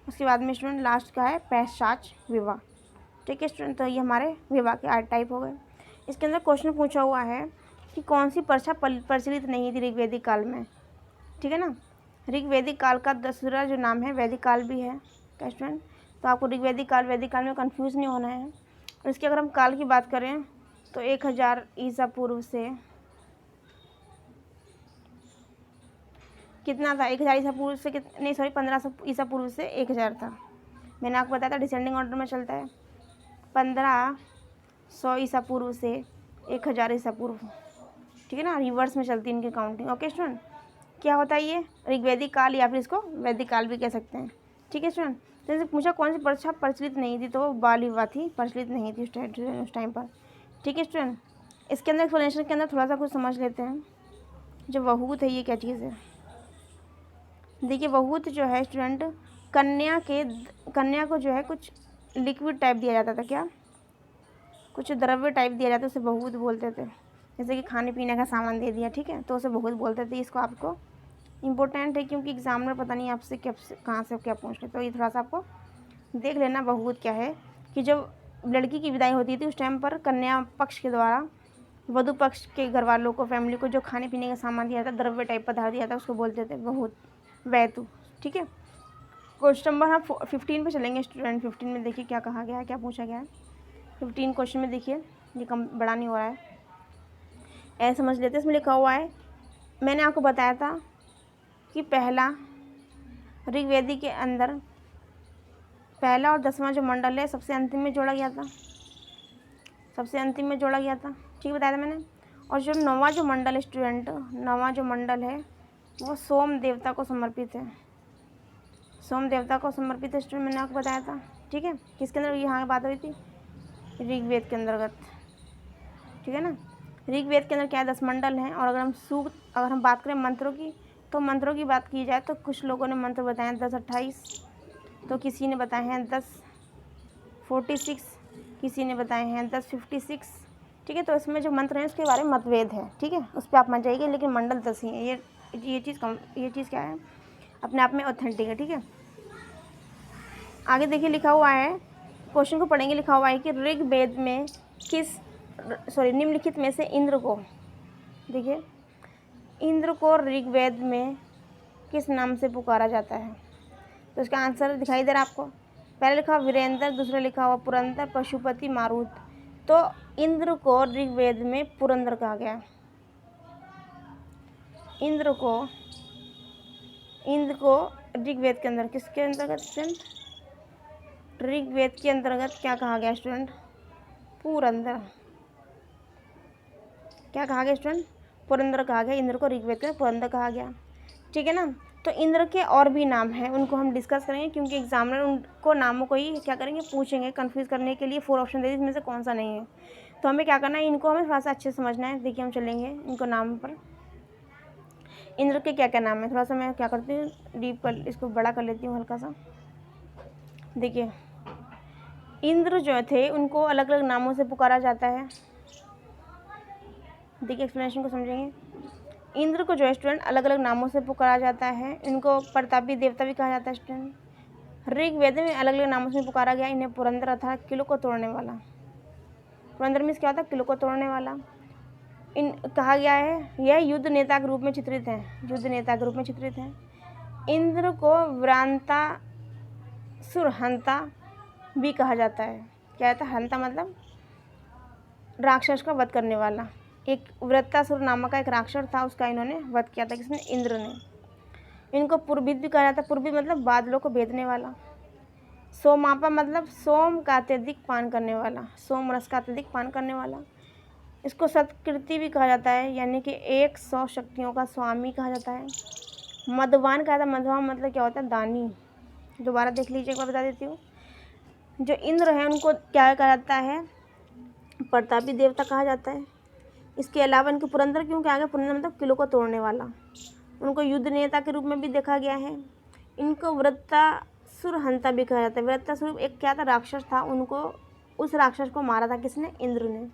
उसके बाद में स्टूडेंट लास्ट का है पैशाच विवाह। ठीक है स्टूडेंट, तो ये हमारे विवाह के 8 टाइप हो गए। इसके अंदर क्वेश्चन पूछा हुआ है कि कौन सी प्रथा प्रचलित नहीं थी ऋग्वेदिक काल में। ठीक है ना, ऋग्वेदिक काल का दूसरा जो नाम है वैदिक काल भी है क्या स्टूडेंट। तो आपको ऋग्वेदिक काल वैदिक काल में कंफ्यूज नहीं होना है। और इसके अगर हम काल की बात करें तो 1000 ईसा पूर्व से कितना था, 1000 ईसा पूर्व से नहीं सॉरी 1500 ईसा पूर्व से 1000 था। मैंने आपको बताया था डिसेंडिंग ऑर्डर में चलता है। 1500 ईसा पूर्व से 1000 ईसा पूर्व, ठीक है ना, रिवर्स में चलती है इनकी काउंटिंग। ओके स्टूडेंट, क्या होता है ये ऋग्वेदिक काल या फिर इसको वैदिक काल भी कह सकते हैं। ठीक है स्टूडेंट, तो इनसे पूछा कौन सी प्रथा प्रचलित नहीं थी, तो वो बाल विवाह थी, प्रचलित नहीं थी उस टाइम पर। ठीक है स्टूडेंट, इसके अंदर एक्सप्लेनेशन के अंदर थोड़ा सा कुछ समझ लेते हैं। जो वहूत है ये क्या चीज़ है। देखिए वहूत जो है स्टूडेंट, कन्या को जो है कुछ लिक्विड टाइप दिया जाता था, क्या कुछ द्रव्य टाइप दिया जाता, उसे वहूत बोलते थे। जैसे कि खाने पीने का सामान दे दिया, ठीक है, तो उसे वहूत बोलते थे। इसको आपको इम्पोर्टेंट है क्योंकि एग्जाम में पता नहीं आपसे कहाँ से क्या पूछ रहे, तो ये थोड़ा सा आपको देख लेना वहूत क्या है। कि जब लड़की की विदाई होती थी उस टाइम पर कन्या पक्ष के द्वारा वधु पक्ष के घर वालों को, फैमिली को जो खाने पीने का सामान दिया जाता, द्रव्य टाइप पदार्थ दिया जाता, उसको बोलते थे वहूत, वैतु। ठीक है, क्वेश्चन नंबर हम 15 पे चलेंगे स्टूडेंट। 15 में देखिए क्या कहा गया है, क्या पूछा गया है। 15 क्वेश्चन में देखिए, ये कम बड़ा नहीं हो रहा है, ऐसे समझ लेते हैं। इसमें लिखा हुआ है, मैंने आपको बताया था कि पहला ऋग्वेदी के अंदर पहला और 10वां जो मंडल है सबसे अंतिम में जोड़ा गया था, सबसे अंतिम में जोड़ा गया था। ठीक बताया था मैंने। और जो 9वां जो मंडल है स्टूडेंट, 9वां जो मंडल है वो सोम देवता को समर्पित है, सोम देवता को समर्पित है स्टूडेंट, मैंने आपको बताया था। ठीक है, किसके अंदर यहाँ बात हुई थी, ऋग्वेद के अंतर्गत। ठीक है ना, ऋग्वेद के अंदर क्या है 10 मंडल हैं। और अगर हम बात करें मंत्रों की, तो मंत्रों की बात की जाए तो कुछ लोगों ने मंत्र बताए हैं 10-28, तो किसी ने बताए हैं 10-46, किसी ने बताए हैं 10-56। ठीक है, तो इसमें जो मंत्र हैं उसके बारे में मतभेद है। ठीक है, उस पर आप मान जाइए, लेकिन मंडल 10 ही है। ये चीज़ क्या है, अपने आप में ऑथेंटिक है। ठीक है, आगे देखिए लिखा हुआ है, क्वेश्चन को पढ़ेंगे। लिखा हुआ है कि ऋग्वेद में निम्नलिखित में से इंद्र को, देखिए इंद्र को ऋग्वेद में किस नाम से पुकारा जाता है। तो इसका आंसर दिखाई दे रहा है आपको। पहले लिखा हुआ वीरेंद्र, दूसरा लिखा हुआ पुरंदर, पशुपति, मारुत। तो इंद्र को ऋग्वेद में पुरंदर कहा गया। इंद्र को ऋग्वेद के अंदर किसके अंतर्गत स्टूडेंट, ऋग्वेद के अंतर्गत क्या कहा गया स्टूडेंट, पुरंदर। क्या कहा गया स्टूडेंट, पुरंदर कहा गया। इंद्र को ऋग्वेद में पुरंदर कहा गया। ठीक है ना, तो इंद्र के और भी नाम हैं, उनको हम डिस्कस करेंगे क्योंकि एग्जामिनर उनको नामों को ही क्या करेंगे, पूछेंगे। कंफ्यूज करने के लिए 4 ऑप्शन दे दी, इसमें से कौन सा नहीं है। तो हमें क्या करना है, इनको हमें थोड़ा सा अच्छे से समझना है। देखिए हम चलेंगे इनको नाम पर, इंद्र के क्या क्या नाम है। थोड़ा सा मैं क्या करती हूँ, इसको बड़ा कर लेती हूँ हल्का सा। देखिए इंद्र जो थे उनको अलग अलग नामों से पुकारा जाता है। देखिए एक्सप्लेनेशन को समझेंगे। इंद्र को जो है स्टूडेंट अलग अलग नामों से पुकारा जाता है। इनको प्रतापी देवता भी कहा जाता है स्टूडेंट। ऋग्वेद में अलग अलग नामों से पुकारा गया। इन्हें पुरंदर अर्थात किलों को तोड़ने वाला, पुरंदर मीन्स क्या होता है, किलों को तोड़ने वाला इन कहा गया है। यह युद्ध नेता के रूप में चित्रित है, युद्ध नेता के रूप में चित्रित है। इंद्र को व्रांता सुरहंता भी कहा जाता है। क्या होता है, हंता मतलब राक्षस का वध करने वाला। एक वृत्तासुर नामक का एक राक्षस था, उसका इन्होंने वध किया था, किसने, इंद्र ने। इनको पुरभिद भी कहा जाता है। पुरभिद मतलब बादलों को भेदने वाला। सोमापा मतलब सोम का अत्यधिक पान करने वाला, सोम रस का अत्यधिक पान करने वाला। इसको सत्कृति भी कहा जाता है, यानी कि 100 शक्तियों का स्वामी कहा जाता है। मधवान कहा जाता है। मधवान मतलब क्या होता है, दानी। दोबारा देख लीजिए, एक बार बता देती हूँ। जो इंद्र है उनको क्या कहा जाता है, प्रतापी देवता कहा जाता है। इसके अलावा इनको पुरंदर क्यों कहा गया, पुरंदर मतलब किलों को तोड़ने वाला। उनको युद्ध नेता के रूप में भी देखा गया है। इनको वृत्तासुर हंता भी कहा जाता है। वृत्तासुर एक क्या था, राक्षस था। उनको उस राक्षस को मारा था किसने, इंद्र ने।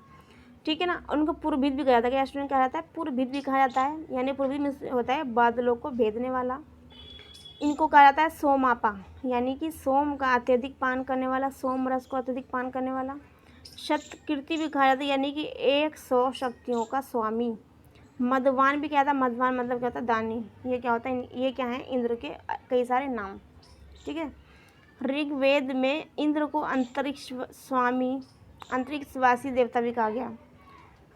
ठीक है ना। उनको पुरोहित भी कहा जाता है। क्या स्टूडेंट कहा जाता है? पुरोहित भी कहा जाता है, यानी पुरोहित में होता है बादलों को भेदने वाला। इनको कहा जाता है सोमापा, यानी कि सोम का अत्यधिक पान करने वाला, सोम रस को अत्यधिक पान करने वाला। शतकीर्ति भी कहा जाता है, यानी कि 100 शक्तियों का स्वामी। मदवान भी क्या था? मदवान मतलब क्या होता है? दानी। ये क्या होता है? ये क्या है? इंद्र के कई सारे नाम। ठीक है। ऋग्वेद में इंद्र को अंतरिक्ष स्वामी, अंतरिक्षवासी देवता भी कहा गया।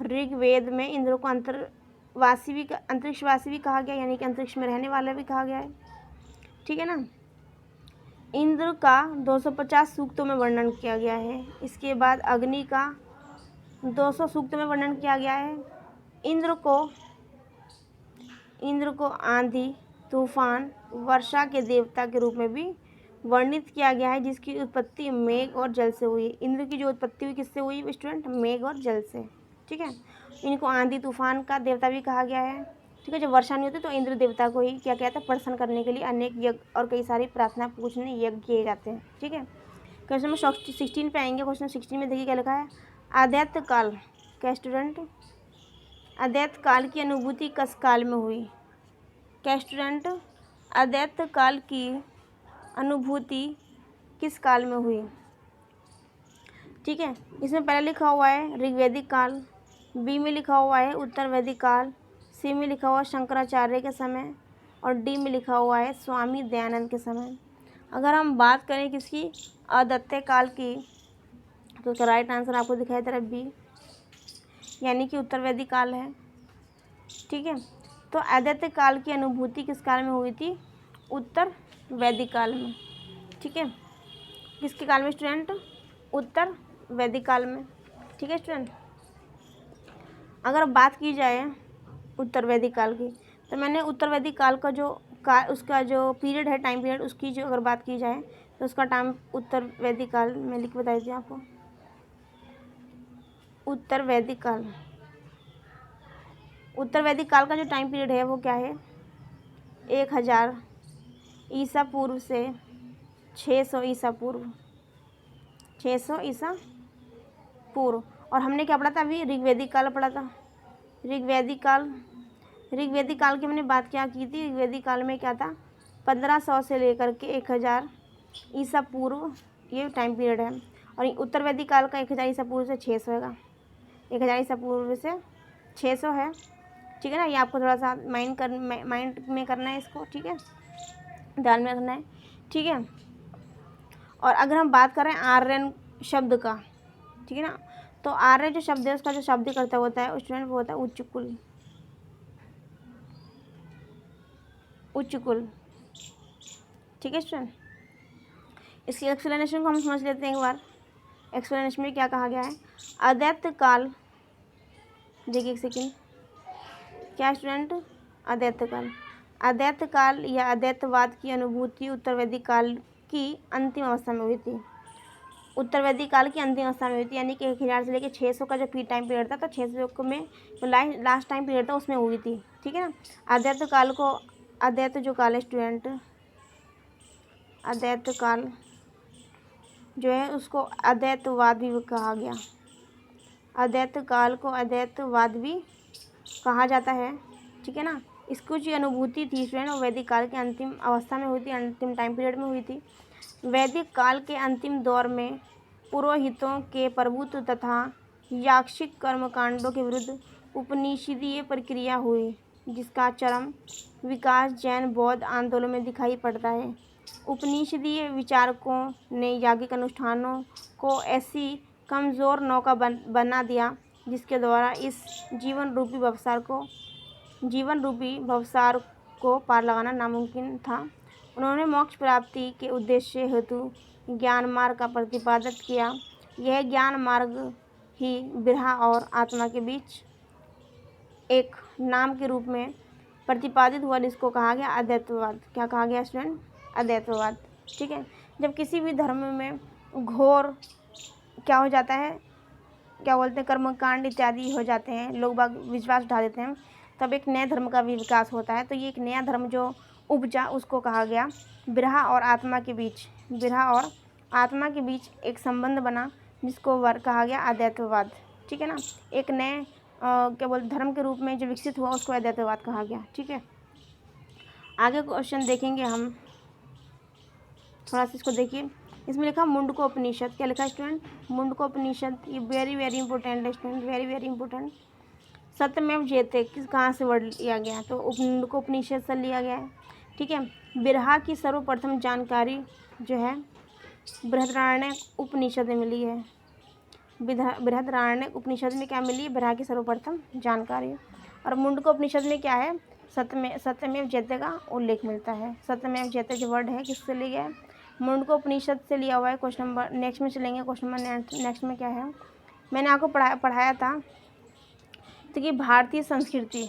ऋग्वेद में इंद्र को अंतरिक्षवासी भी कहा गया, यानी कि अंतरिक्ष में रहने वाला भी कहा गया है। ठीक है ना। इंद्र का 250 सूक्तों में वर्णन किया गया है। इसके बाद अग्नि का 200 सूक्तों में वर्णन किया गया है। इंद्र को आंधी, तूफान, वर्षा के देवता के रूप में भी वर्णित किया गया है, जिसकी उत्पत्ति मेघ और जल से हुई। इंद्र की जो उत्पत्ति हुई किससे हुई स्टूडेंट? मेघ और जल से। ठीक है। इनको आंधी तूफान का देवता भी कहा गया है। ठीक है। जब वर्षा नहीं होती तो इंद्र देवता को ही क्या कहते हैं? प्रसन्न करने के लिए अनेक यज्ञ और कई सारी प्रार्थना पूजने यज्ञ किए जाते हैं। ठीक है। क्वेश्चन नंबर 16 पे आएंगे। क्वेश्चन 16 में देखिए क्या लिखा है? आदैत्य काल। क्या स्टूडेंट? आदैत्य काल की अनुभूति किस काल में हुई? क्या स्टूडेंट? आदैत्य काल की अनुभूति किस काल में हुई? ठीक है। इसमें पहले लिखा हुआ है ऋग्वैदिक काल, बी में लिखा हुआ है उत्तर वैदिक काल, सी में लिखा हुआ है शंकराचार्य के समय, और डी में लिखा हुआ है स्वामी दयानंद के समय। अगर हम बात करें किसकी? आदित्य काल की, तो उसका राइट आंसर आपको दिखाई दे रहा है बी, यानी कि उत्तर वैदिक काल है। ठीक है। तो आदित्य काल की अनुभूति किस काल में हुई थी? उत्तर वैदिक काल में। ठीक है। किसके काल में स्टूडेंट? उत्तर वैदिक काल में। ठीक है स्टूडेंट। अगर बात की जाए उत्तर वैदिक काल की, तो मैंने उत्तर वैदिक काल का उसका जो पीरियड है, टाइम पीरियड, उसकी जो अगर बात की जाए तो उसका टाइम उत्तर वैदिक काल में लिख बता दीजिए आपको। उत्तर वैदिक काल का जो टाइम पीरियड है वो क्या है? 1000 ईसा पूर्व से 600 ईसा पूर्व। 600 ईसा पूर्व। और हमने क्या पढ़ा था अभी? ऋग्वैदिक काल पढ़ा था। ऋग्वैदिक काल की मैंने बात क्या की थी? ऋग्वैदिक काल में क्या था? 1500 से लेकर के 1000 ईसा पूर्व ये टाइम पीरियड है। और उत्तर वैदिक काल का 1000 ईसा पूर्व से 600 है। 1000 ईसा पूर्व से 600 है। ठीक है ना। ये आपको थोड़ा सा माइंड में करना है इसको। ठीक है। ध्यान में रखना है। ठीक है। और अगर हम बात करें आर्यन शब्द का, ठीक है ना, तो आर्य जो शब्द है उसका जो शब्दकर्ता होता है स्टूडेंट वो होता है उच्च कुल। उच्च कुल। ठीक है स्टूडेंट। इसकी एक्सप्लेनेशन को हम समझ लेते हैं एक बार। एक्सप्लेनेशन में क्या कहा गया है? आदैत्य काल, देखिए एक सेकेंड, क्या स्टूडेंट? आदैत्य काल या अद्वैतवाद की अनुभूति उत्तर वैदिक काल की अंतिम अवस्था में हुई थी। उत्तर वैदिक काल की अंतिम अवस्था में हुई थी, यानी कि 1000 से लेकर 600 का जो टाइम पीरियड था, तो 600 में जो लास्ट टाइम पीरियड था उसमें हुई थी। ठीक है ना। अद्वैत काल को, अद्वैत जो काल है स्टूडेंट, अद्वैत काल जो है उसको अद्वैतवाद भी कहा गया। अद्वैत काल को अद्वैतवाद भी कहा जाता है। ठीक है ना। इसको जो अनुभूति थी स्टूडेंट वो वैदिक काल के अंतिम अवस्था में हुई थी, अंतिम टाइम पीरियड में हुई थी। वैदिक काल के अंतिम दौर में पुरोहितों के प्रभुत्व तथा याक्षिक कर्मकांडों के विरुद्ध उपनिषदीय प्रक्रिया हुई, जिसका चरम विकास जैन बौद्ध आंदोलन में दिखाई पड़ता है। उपनिषदीय विचारकों ने याज्ञिक अनुष्ठानों को ऐसी कमज़ोर नौका बना दिया जिसके द्वारा इस जीवन रूपी भवसार को पार लगाना नामुमकिन था। उन्होंने मोक्ष प्राप्ति के उद्देश्य हेतु ज्ञान मार्ग का प्रतिपादन किया। यह ज्ञान मार्ग ही ब्रह्मा और आत्मा के बीच एक नाम के रूप में प्रतिपादित हुआ, जिसको कहा गया अद्वैतवाद। क्या कहा गया स्टूडेंट? अद्वैतवाद। ठीक है। जब किसी भी धर्म में घोर क्या हो जाता है, क्या बोलते हैं, कर्मकांड इत्यादि हो जाते हैं, लोग बाग विश्वास उठा देते हैं, तब एक नए धर्म का भी विकास होता है। तो ये एक नया धर्म जो उपजा उसको कहा गया ब्रह्मा और आत्मा के बीच एक संबंध बना, जिसको कहा गया अद्वैतवाद। ठीक है ना। एक नए क्या बोलते धर्म के रूप में जो विकसित हुआ उसको अद्वैतवाद कहा गया। ठीक है, आगे क्वेश्चन देखेंगे हम, थोड़ा सा इसको देखिए। इसमें लिखा मुंडको उपनिषद, क्या लिखा स्टूडेंट, मुंडको उपनिषद। ये वेरी वेरी इंपॉर्टेंट है स्टूडेंट, वेरी वेरी इंपॉर्टेंट। सत्यमेव जयते किस कहाँ से वर्ड लिया गया, तो मुंडको उपनिषद से लिया गया है। ठीक है, बिरहा की सर्वप्रथम जानकारी जो है बृहदारण्यक उपनिषद में मिली है। बृहदारण्यक उपनिषद में क्या मिली है, बिरहा की सर्वप्रथम जानकारी। और मुंडको उपनिषद में क्या है, सत्यमेव जयते का उल्लेख मिलता है। सत्यमेव जयते जो वर्ड है किससे लिया गया है, मुंडको उपनिषद से लिया हुआ है। क्वेश्चन नंबर नेक्स्ट में चलेंगे। क्वेश्चन नंबर नेक्स्ट में क्या है, मैंने आपको पढ़ाया था तो कि भारतीय संस्कृति,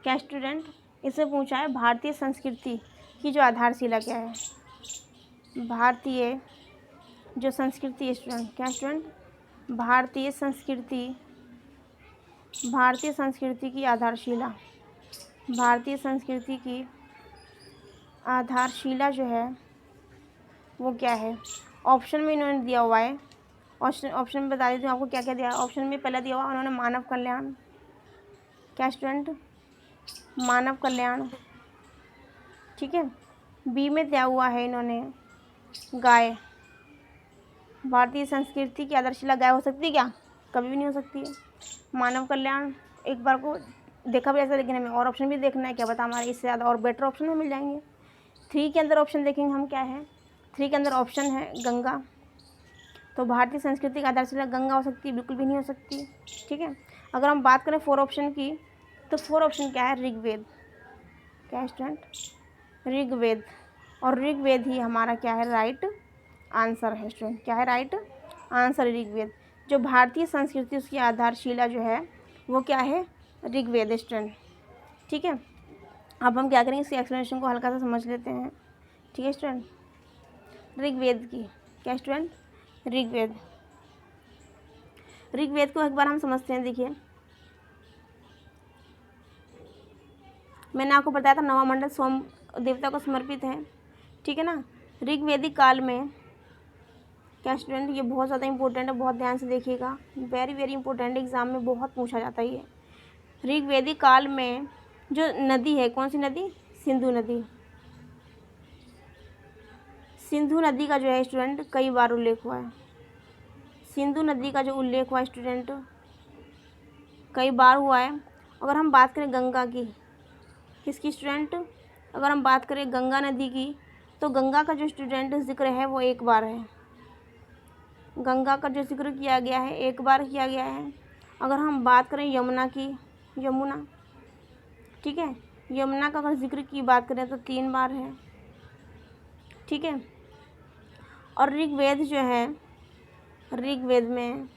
क्या स्टूडेंट, इससे पूछा है भारतीय संस्कृति की जो आधारशिला क्या है। भारतीय जो संस्कृति है स्टूडेंट, क्या स्टूडेंट, भारतीय संस्कृति की आधारशिला, भारतीय संस्कृति की आधारशिला जो है वो क्या है। ऑप्शन में इन्होंने दिया हुआ है, ऑप्शन में बता देती हूँ आपको क्या क्या दिया है। ऑप्शन में पहले दिया हुआ उन्होंने मानव कल्याण, क्या स्टूडेंट, मानव कल्याण। ठीक है, बी में दिया हुआ है इन्होंने गाय। भारतीय संस्कृति की आधारशिला गाय हो सकती है क्या, कभी भी नहीं हो सकती है। मानव कल्याण एक बार को देखा भी ऐसा, लेकिन हमें और ऑप्शन भी देखना है, क्या पता हमारे इससे ज़्यादा और बेटर ऑप्शन में मिल जाएंगे। 3 के अंदर ऑप्शन देखेंगे हम, क्या है 3 के अंदर ऑप्शन है गंगा। तो भारतीय संस्कृति की आधारशिला गंगा हो सकती है, बिल्कुल भी नहीं हो सकती। ठीक है, अगर हम बात करें 4 ऑप्शन की, तो 4 ऑप्शन क्या है, ऋग्वेद, क्या स्टूडेंट, ऋग्वेद। और ऋग्वेद ही हमारा क्या है, राइट आंसर है स्टूडेंट, क्या है राइट आंसर, ऋग्वेद। जो भारतीय संस्कृति उसकी आधारशिला जो है वो क्या है, ऋग्वेद स्टूडेंट। ठीक है, अब हम क्या करेंगे, इसकी एक्सप्लेनेशन को हल्का सा समझ लेते हैं। ठीक है स्टूडेंट, ऋग्वेद की, क्या स्टूडेंट, ऋग्वेद। ऋग्वेद को एक बार हम समझते हैं। देखिए, मैंने आपको बताया था नवा मंडल सोम देवता को समर्पित है। ठीक है ना, ऋग्वेदिक काल में, क्या स्टूडेंट, ये बहुत ज़्यादा इंपॉर्टेंट है, बहुत ध्यान से देखिएगा, वेरी वेरी इंपॉर्टेंट, एग्जाम में बहुत पूछा जाता है ये। ऋग्वेदिक काल में जो नदी है, कौन सी नदी, सिंधु नदी। सिंधु नदी का जो है स्टूडेंट कई बार उल्लेख हुआ है। सिंधु नदी का जो उल्लेख हुआ है स्टूडेंट कई बार हुआ है। अगर हम बात करें गंगा की, किसकी स्टूडेंट, अगर हम बात करें गंगा नदी की, तो गंगा का जो स्टूडेंट जिक्र है वो एक बार है। गंगा का जो जिक्र किया गया है एक बार किया गया है। अगर हम बात करें यमुना की, यमुना, ठीक है, यमुना का अगर जिक्र की बात करें तो 3 बार है। ठीक है, और ऋग्वेद जो है, ऋग्वेद में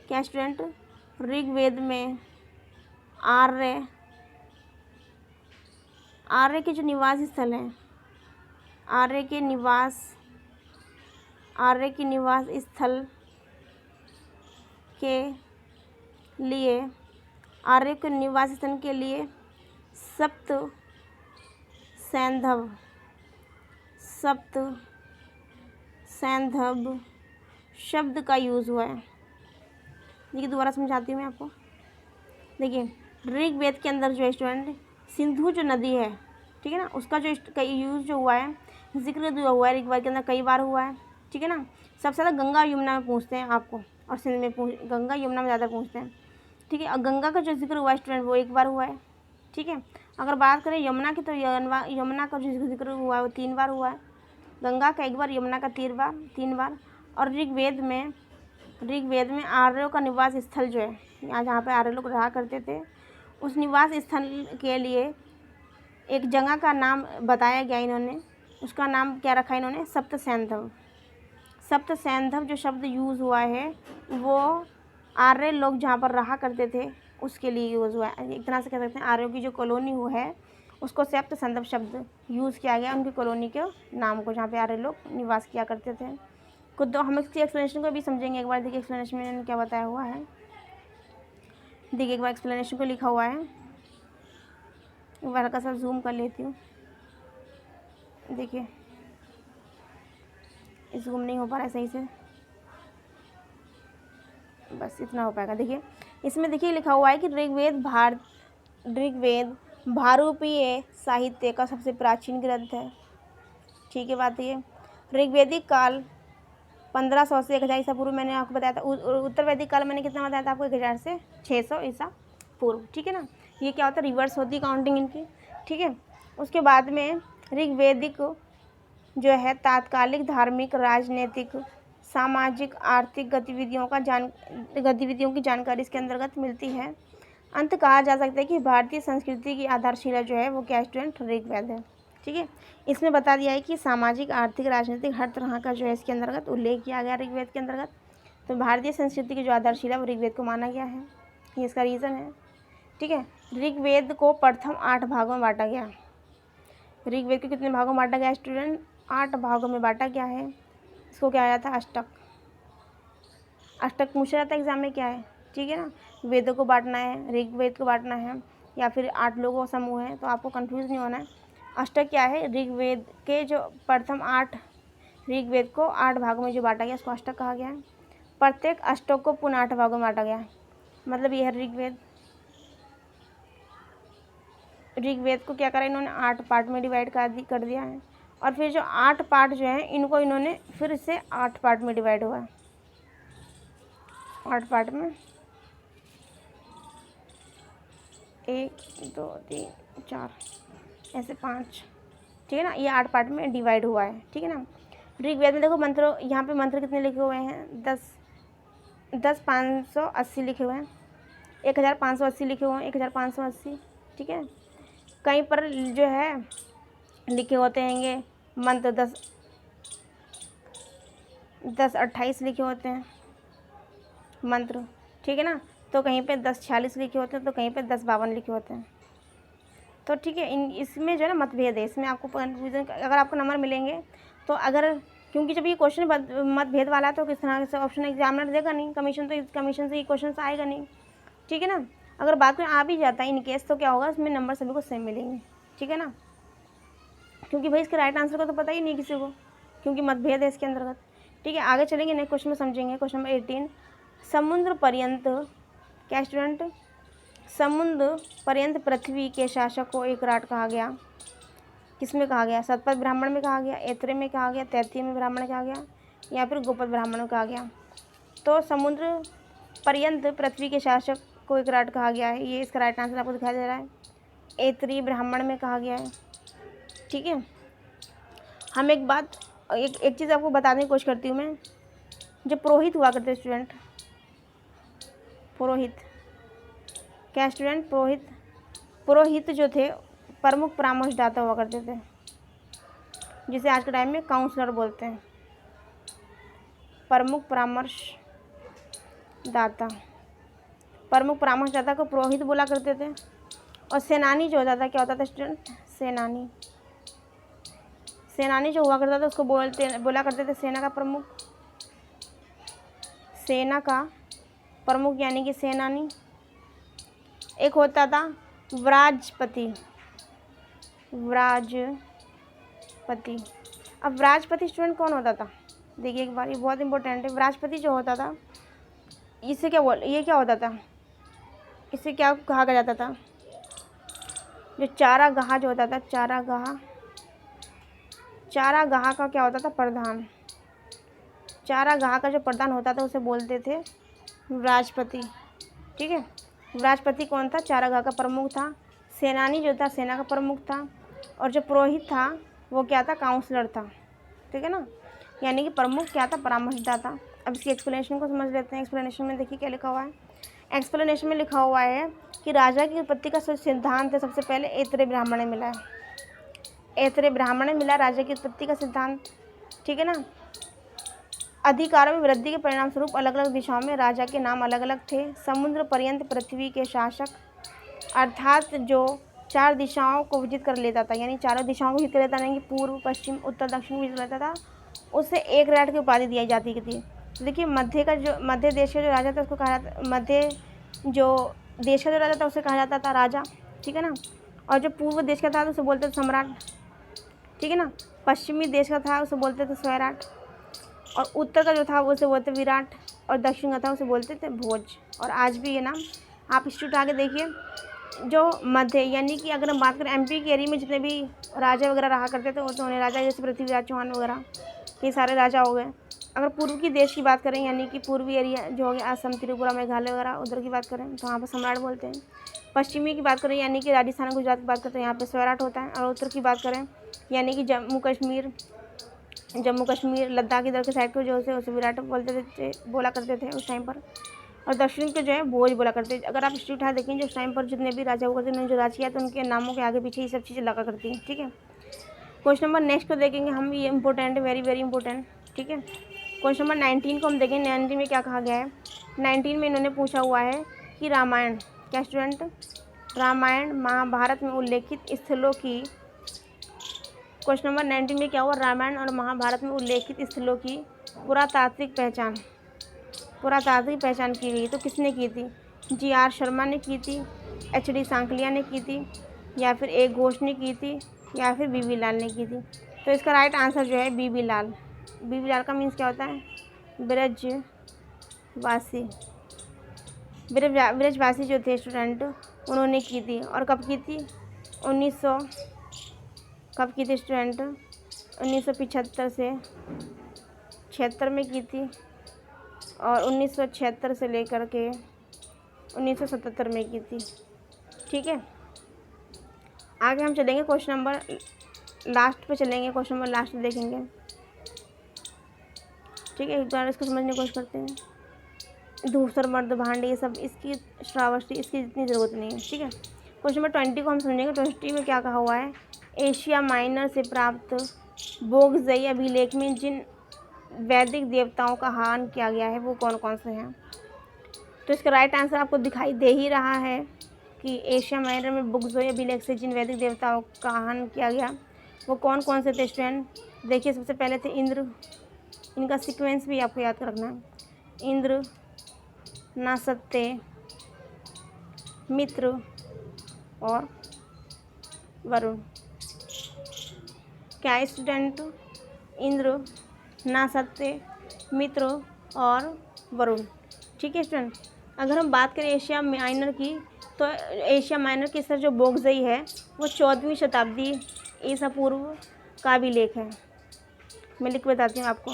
क्या स्टूडेंट, ऋग्वेद में आर्य के जो निवास स्थल हैं, आर्य के निवास स्थल के लिए, आर्य के निवास स्थल के लिए सप्त सैंधव शब्द का यूज़ हुआ है। देखिए दोबारा समझाती हूँ मैं आपको। देखिए, ऋग्वेद के अंदर जो है स्टूडेंट सिंधु जो नदी है, ठीक है ना, उसका जो कई यूज़ जो हुआ है, जिक्र जो हुआ है ऋग्वेद के अंदर कई बार हुआ है। ठीक है ना, सबसे ज़्यादा गंगा यमुना में पूछते हैं आपको, और सिंध में गंगा यमुना में ज़्यादा पूछते हैं। ठीक है, और गंगा का जो जिक्र हुआ है स्टूडेंट वो एक बार हुआ है। ठीक है, अगर बात करें यमुना की, तो यमुना का जो जिक्र हुआ है वो 3 बार हुआ है। गंगा का एक बार, यमुना का 3 बार। और ऋग्वेद में आर्यों का निवास स्थल जो है, यहाँ जहाँ पे आर्य लोग रहा करते थे, उस निवास स्थल के लिए एक जगह का नाम बताया गया इन्होंने, उसका नाम क्या रखा इन्होंने, सप्त सैंधव जो शब्द यूज़ हुआ है वो आर्य लोग जहाँ पर रहा करते थे उसके लिए यूज़ हुआ है। एक तरह से कह सकते हैं आर्यों की जो कॉलोनी हुआ है उसको सप्त सैंधव शब्द यूज़ किया गया उनकी कॉलोनी के नाम को, जहाँ पे आर्य लोग निवास किया करते थे। खुद तो हम इसकी एक्सप्लेनेशन को भी समझेंगे एक बार। देखिए एक्सप्लेनेशन में इन्होंने क्या बताया हुआ है, देखिए एक बार एक्सप्लेनेशन को लिखा हुआ है, एक बार हल्का सा जूम कर लेती हूँ। देखिए जूम नहीं हो पा रहा है सही से, बस इतना हो पाएगा। देखिए इसमें देखिए लिखा हुआ है कि ऋग्वेद भारूपीय साहित्य का सबसे प्राचीन ग्रंथ है। ठीक है बात ये। ऋग्वेदिक काल 1500 से 1000 ईसा पूर्व मैंने आपको बताया था। उत्तर वैदिक काल मैंने कितना बताया था आपको, 1000 से 600 ईसा पूर्व। ठीक है ना, ये क्या होता है, रिवर्स होती काउंटिंग इनकी। ठीक है, उसके बाद में ऋग्वेदिक जो है तात्कालिक धार्मिक, राजनीतिक, सामाजिक, आर्थिक गतिविधियों की जानकारी इसके अंतर्गत मिलती है। अंत कहा जा सकता है कि भारतीय संस्कृति की आधारशिला जो है वो क्या स्टूडेंट, ऋग्वेद है। ठीक है, इसमें बता दिया है कि सामाजिक, आर्थिक, राजनीतिक हर तरह का जो है इसके अंतर्गत उल्लेख किया गया ऋग्वेद के अंतर्गत। तो भारतीय संस्कृति की जो आधारशिला वो ऋग्वेद को माना गया है, ये इसका रीज़न है। ठीक है, ऋग्वेद को प्रथम 8 भागों में बांटा गया। ऋग्वेद को कितने भागों में बांटा गया स्टूडेंट, 8 भागों में बांटा गया है। इसको क्या आया था, अष्टक। अष्टक पूछा जाता है एग्जाम में क्या है। ठीक है ना, वेदों को बांटना है, ऋग्वेद को बांटना है या फिर 8 लोगों का समूह है, तो आपको कंफ्यूज नहीं होना है। अष्टक क्या है, ऋग्वेद के जो प्रथम 8 ऋग्वेद को 8 भागों में जो बांटा गया उसको अष्टक कहा गया है। प्रत्येक अष्टक को पुनः 8 भागों में बांटा गया है, मतलब यह है ऋग्वेद। ऋग्वेद को क्या करा इन्होंने, 8 पार्ट में डिवाइड कर दिया है। और फिर जो 8 पार्ट जो हैं इनको इन्होंने फिर से 8 पार्ट में डिवाइड हुआ है। 8 पार्ट में 1 2 3 4 ऐसे 5, ठीक है ना, ये 8 पार्ट में डिवाइड हुआ है। ठीक है ना, ऋग्वेद में देखो मंत्र, यहाँ पे मंत्र कितने लिखे हुए हैं, 10 580 लिखे हुए हैं, 1580 लिखे हुए हैं, 1580। ठीक है, कहीं पर जो है लिखे होते हैंगे मंत्र 10 28 लिखे होते हैं मंत्र। ठीक है ना, तो कहीं पे 10 46 लिखे होते हैं, तो कहीं पे 10 52 लिखे होते हैं। तो ठीक है, इसमें जो है ना मतभेद है, इसमें आपको कन्फ्यूजन, अगर आपको नंबर मिलेंगे तो अगर, क्योंकि जब ये क्वेश्चन मतभेद वाला है तो किस तरह से ऑप्शन एग्जामिनर देगा नहीं, कमीशन से ये क्वेश्चन आएगा नहीं। ठीक है ना, अगर बात में आ भी जाता है इन केस तो क्या होगा, इसमें नंबर सभी को सेम मिलेंगे। ठीक है ना, क्योंकि भाई इसके राइट आंसर का तो पता ही नहीं किसी को, क्योंकि मतभेद है इसके अंतर्गत। ठीक है, आगे चलेंगे नेक्स्ट क्वेश्चन में समझेंगे। क्वेश्चन नंबर 18, समुद्र पर्यंत, क्या स्टूडेंट, समुद्र पर्यंत पृथ्वी के शासक को एक राट कहा गया। किसमें कहा गया, शतपथ ब्राह्मण में कहा गया, ऐत्रेय में कहा गया, तैत्तिरीय में ब्राह्मण में कहा गया, या फिर गोपद ब्राह्मण में कहा गया। तो समुद्र पर्यंत पृथ्वी के शासक को एक राट कहा गया है, ये इसका राइट आंसर आपको दिखाई दे रहा है, ऐत्रेय ब्राह्मण में कहा गया है। ठीक है, हम एक चीज़ आपको बताने की कोशिश करती हूँ मैं। जो पुरोहित हुआ करते स्टूडेंट, पुरोहित, क्या स्टूडेंट, पुरोहित जो थे प्रमुख परामर्शदाता हुआ करते थे, जिसे आज के टाइम में काउंसलर बोलते हैं। प्रमुख परामर्शदाता को पुरोहित बोला करते थे। और सेनानी जो होता था, क्या होता था स्टूडेंट, सेनानी जो हुआ करता था उसको बोला करते थे सेना का प्रमुख यानी कि सेनानी। एक होता था व्राजपति। अब व्राजपति स्टूडेंट कौन होता था, देखिए एक बार, ये बहुत इंपॉर्टेंट है। व्राजपति जो होता था इसे ये क्या होता था, इसे क्या कहा जाता था, जो चारागाह जो होता था, चारागाह का क्या होता था, प्रधान। चारागाह का जो प्रधान होता था उसे बोलते थे व्राजपति। ठीक है, व्राजपति कौन था, चारागाह का प्रमुख था। सेनानी जो था सेना का प्रमुख था। और जो पुरोहित था वो क्या था, काउंसलर था। ठीक है ना, यानी कि प्रमुख क्या था, परामर्शदाता। अब इसकी एक्सप्लेनेशन को समझ लेते हैं। एक्सप्लेनेशन में देखिए क्या लिखा हुआ है। एक्सप्लेनेशन में लिखा हुआ है कि राजा की उत्पत्ति का सिद्धांत है सबसे पहले ऐत्रेय ब्राह्मण ने मिला है। ऐत्रेय ब्राह्मण ने मिला राजा की उत्पत्ति का सिद्धांत। ठीक है ना, अधिकारों में वृद्धि के परिणाम स्वरूप अलग अलग दिशाओं में राजा के नाम अलग अलग थे। समुद्र पर्यंत पृथ्वी के शासक, अर्थात जो 4 दिशाओं को विजित कर लेता था, यानी चारों दिशाओं को विजित कर लेता, नहीं कि पूर्व पश्चिम उत्तर दक्षिण विजित लेता था, उसे एक राट की उपाधि दी जाती थी। देखिए मध्य देश का जो राजा था उसको कहा जाता, मध्य जो देश का जो राजा था उसे कहा जाता था राजा। ठीक है ना, और जो पूर्व देश का था उसे बोलते थे सम्राट। ठीक है ना, पश्चिमी देश का था उसे बोलते थे स्वैराट, और उत्तर का जो था वो उसे बोलते विराट। और दक्षिण का था उसे बोलते थे भोज। और आज भी ये नाम आप स्टूट आगे देखिए, जो मध्य यानी कि अगर हम बात करें एमपी के एरिया में जितने भी राजा वगैरह रहा करते थे वो तो उन्हें राजा जैसे पृथ्वीराज चौहान वगैरह ये सारे राजा हो गए। अगर पूर्व की देश की बात करें यानी कि पूर्वी एरिया जो हो गया असम, त्रिपुरा, मेघालय वगैरह उधर की बात करें तो वहाँ पर सम्राट बोलते हैं। पश्चिमी की बात करें यानी कि राजस्थान, गुजरात की बात करते हैं यहाँ पे स्वैराट होता है। और उत्तर की बात करें यानी कि जम्मू कश्मीर लद्दाख इधर के साइड को जो उसे विराट बोला करते थे उस टाइम पर। और दक्षिण के जो है भोज बोला करते थे। अगर आप हिस्ट्री उठा देखेंगे उस टाइम पर जितने भी राजा हुआ करते उन्होंने जो राज किया तो उनके नामों के आगे पीछे ये सब चीज़ें लगा करती हैं। ठीक है, क्वेश्चन नंबर नेक्स्ट को देखेंगे हम, ये इंपॉर्टेंट है, वेरी वेरी इंपॉर्टेंट। ठीक है, क्वेश्चन नंबर 19 को हम देखेंगे। 19 में क्या कहा गया है? 19 में इन्होंने पूछा हुआ है कि रामायण, क्या स्टूडेंट, रामायण महाभारत में उल्लेखित स्थलों की, क्वेश्चन नंबर 19 में क्या हुआ? रामायण और महाभारत में उल्लेखित स्थलों की पुरातात्विक पहचान की गई। तो किसने की थी? जी.आर. शर्मा ने की थी, एच.डी. सांकलिया ने की थी, या फिर ए घोष ने की थी, या फिर बी.बी. लाल ने की थी। तो इसका राइट आंसर जो है बी.बी. लाल। बी.बी. लाल का मीन्स क्या होता है? ब्रजवासी। ब्रजवासी जो थे स्टूडेंट उन्होंने की थी। और कब की थी? 1900 कब की थी स्टूडेंट? 1975 से 76 में की थी। और 1976 से लेकर के 1977 में की थी। ठीक है, आगे हम चलेंगे क्वेश्चन नंबर लास्ट पे चलेंगे, क्वेश्चन नंबर लास्ट देखेंगे। ठीक है, एक बार इसको समझने की कोशिश करते हैं। धूसर मर्द भांड ये सब इसकी श्रावस्ती इसकी इतनी ज़रूरत नहीं है। ठीक है, क्वेश्चन नंबर 20 को हम समझेंगे। 20 में क्या कहा हुआ है? एशिया माइनर से प्राप्त बोगजई अभिलेख में जिन वैदिक देवताओं का हनन किया गया है वो कौन कौन से हैं? तो इसका राइट आंसर आपको दिखाई दे ही रहा है कि एशिया माइनर में बोगजई अभिलेख से जिन वैदिक देवताओं का हनन किया गया वो कौन कौन से थे स्टूडेंट? देखिए, सबसे पहले थे इंद्र, इनका सीक्वेंस भी आपको याद रखना है। इंद्र, नासत्य, मित्र और वरुण। क्या है स्टूडेंट? इंद्र, नासत्य, मित्र और वरुण। ठीक है स्टूडेंट, अगर हम बात करें एशिया माइनर की तो एशिया माइनर के सर जो बोगजई है वो 14वीं शताब्दी ईसा पूर्व का भी लेख है। मैं लिख बताती हूँ आपको।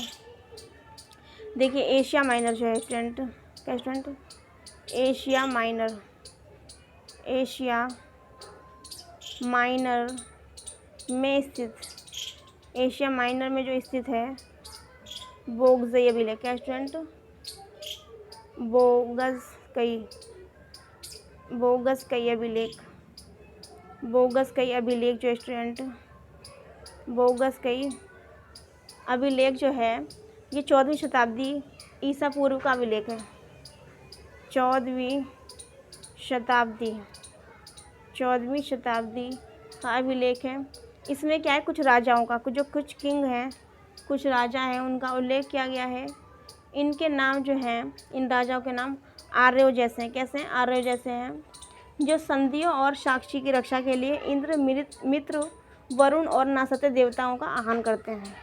देखिए, एशिया माइनर जो है स्टूडेंट, क्या स्टूडेंट? एशिया माइनर में स्थित, एशिया माइनर में जो स्थित है बोगजई अभिलेख, क्या स्टूडेंट? बोगसकई अभिलेख जो स्टूडेंट, बोगसकई अभिलेख जो है ये 14वीं शताब्दी ईसा पूर्व का अभिलेख है। 14वीं शताब्दी का अभिलेख है। इसमें क्या है? कुछ राजाओं का, कुछ किंग हैं, कुछ राजा हैं, उनका उल्लेख किया गया है। इनके नाम जो हैं, इन राजाओं के नाम आर्यों जैसे हैं। कैसे हैं? आर्यों जैसे हैं, जो संधियों और साक्षी की रक्षा के लिए इंद्र, मित्र, वरुण और नासत्य देवताओं का आह्वान करते हैं।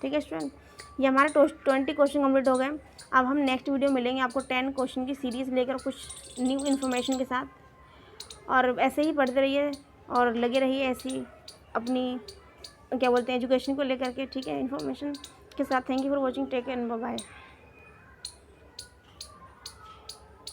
ठीक है स्टूडेंट, ये हमारे 20 क्वेश्चन कंप्लीट हो गए। अब हम नेक्स्ट वीडियो मिलेंगे आपको 10 क्वेश्चन की सीरीज़ लेकर कुछ न्यू इन्फॉर्मेशन के साथ। और ऐसे ही पढ़ते रहिए और लगे रहिए ऐसी अपनी क्या बोलते हैं एजुकेशन को लेकर के। ठीक है, इन्फॉर्मेशन के साथ। Thank you for watching, take care, bye bye.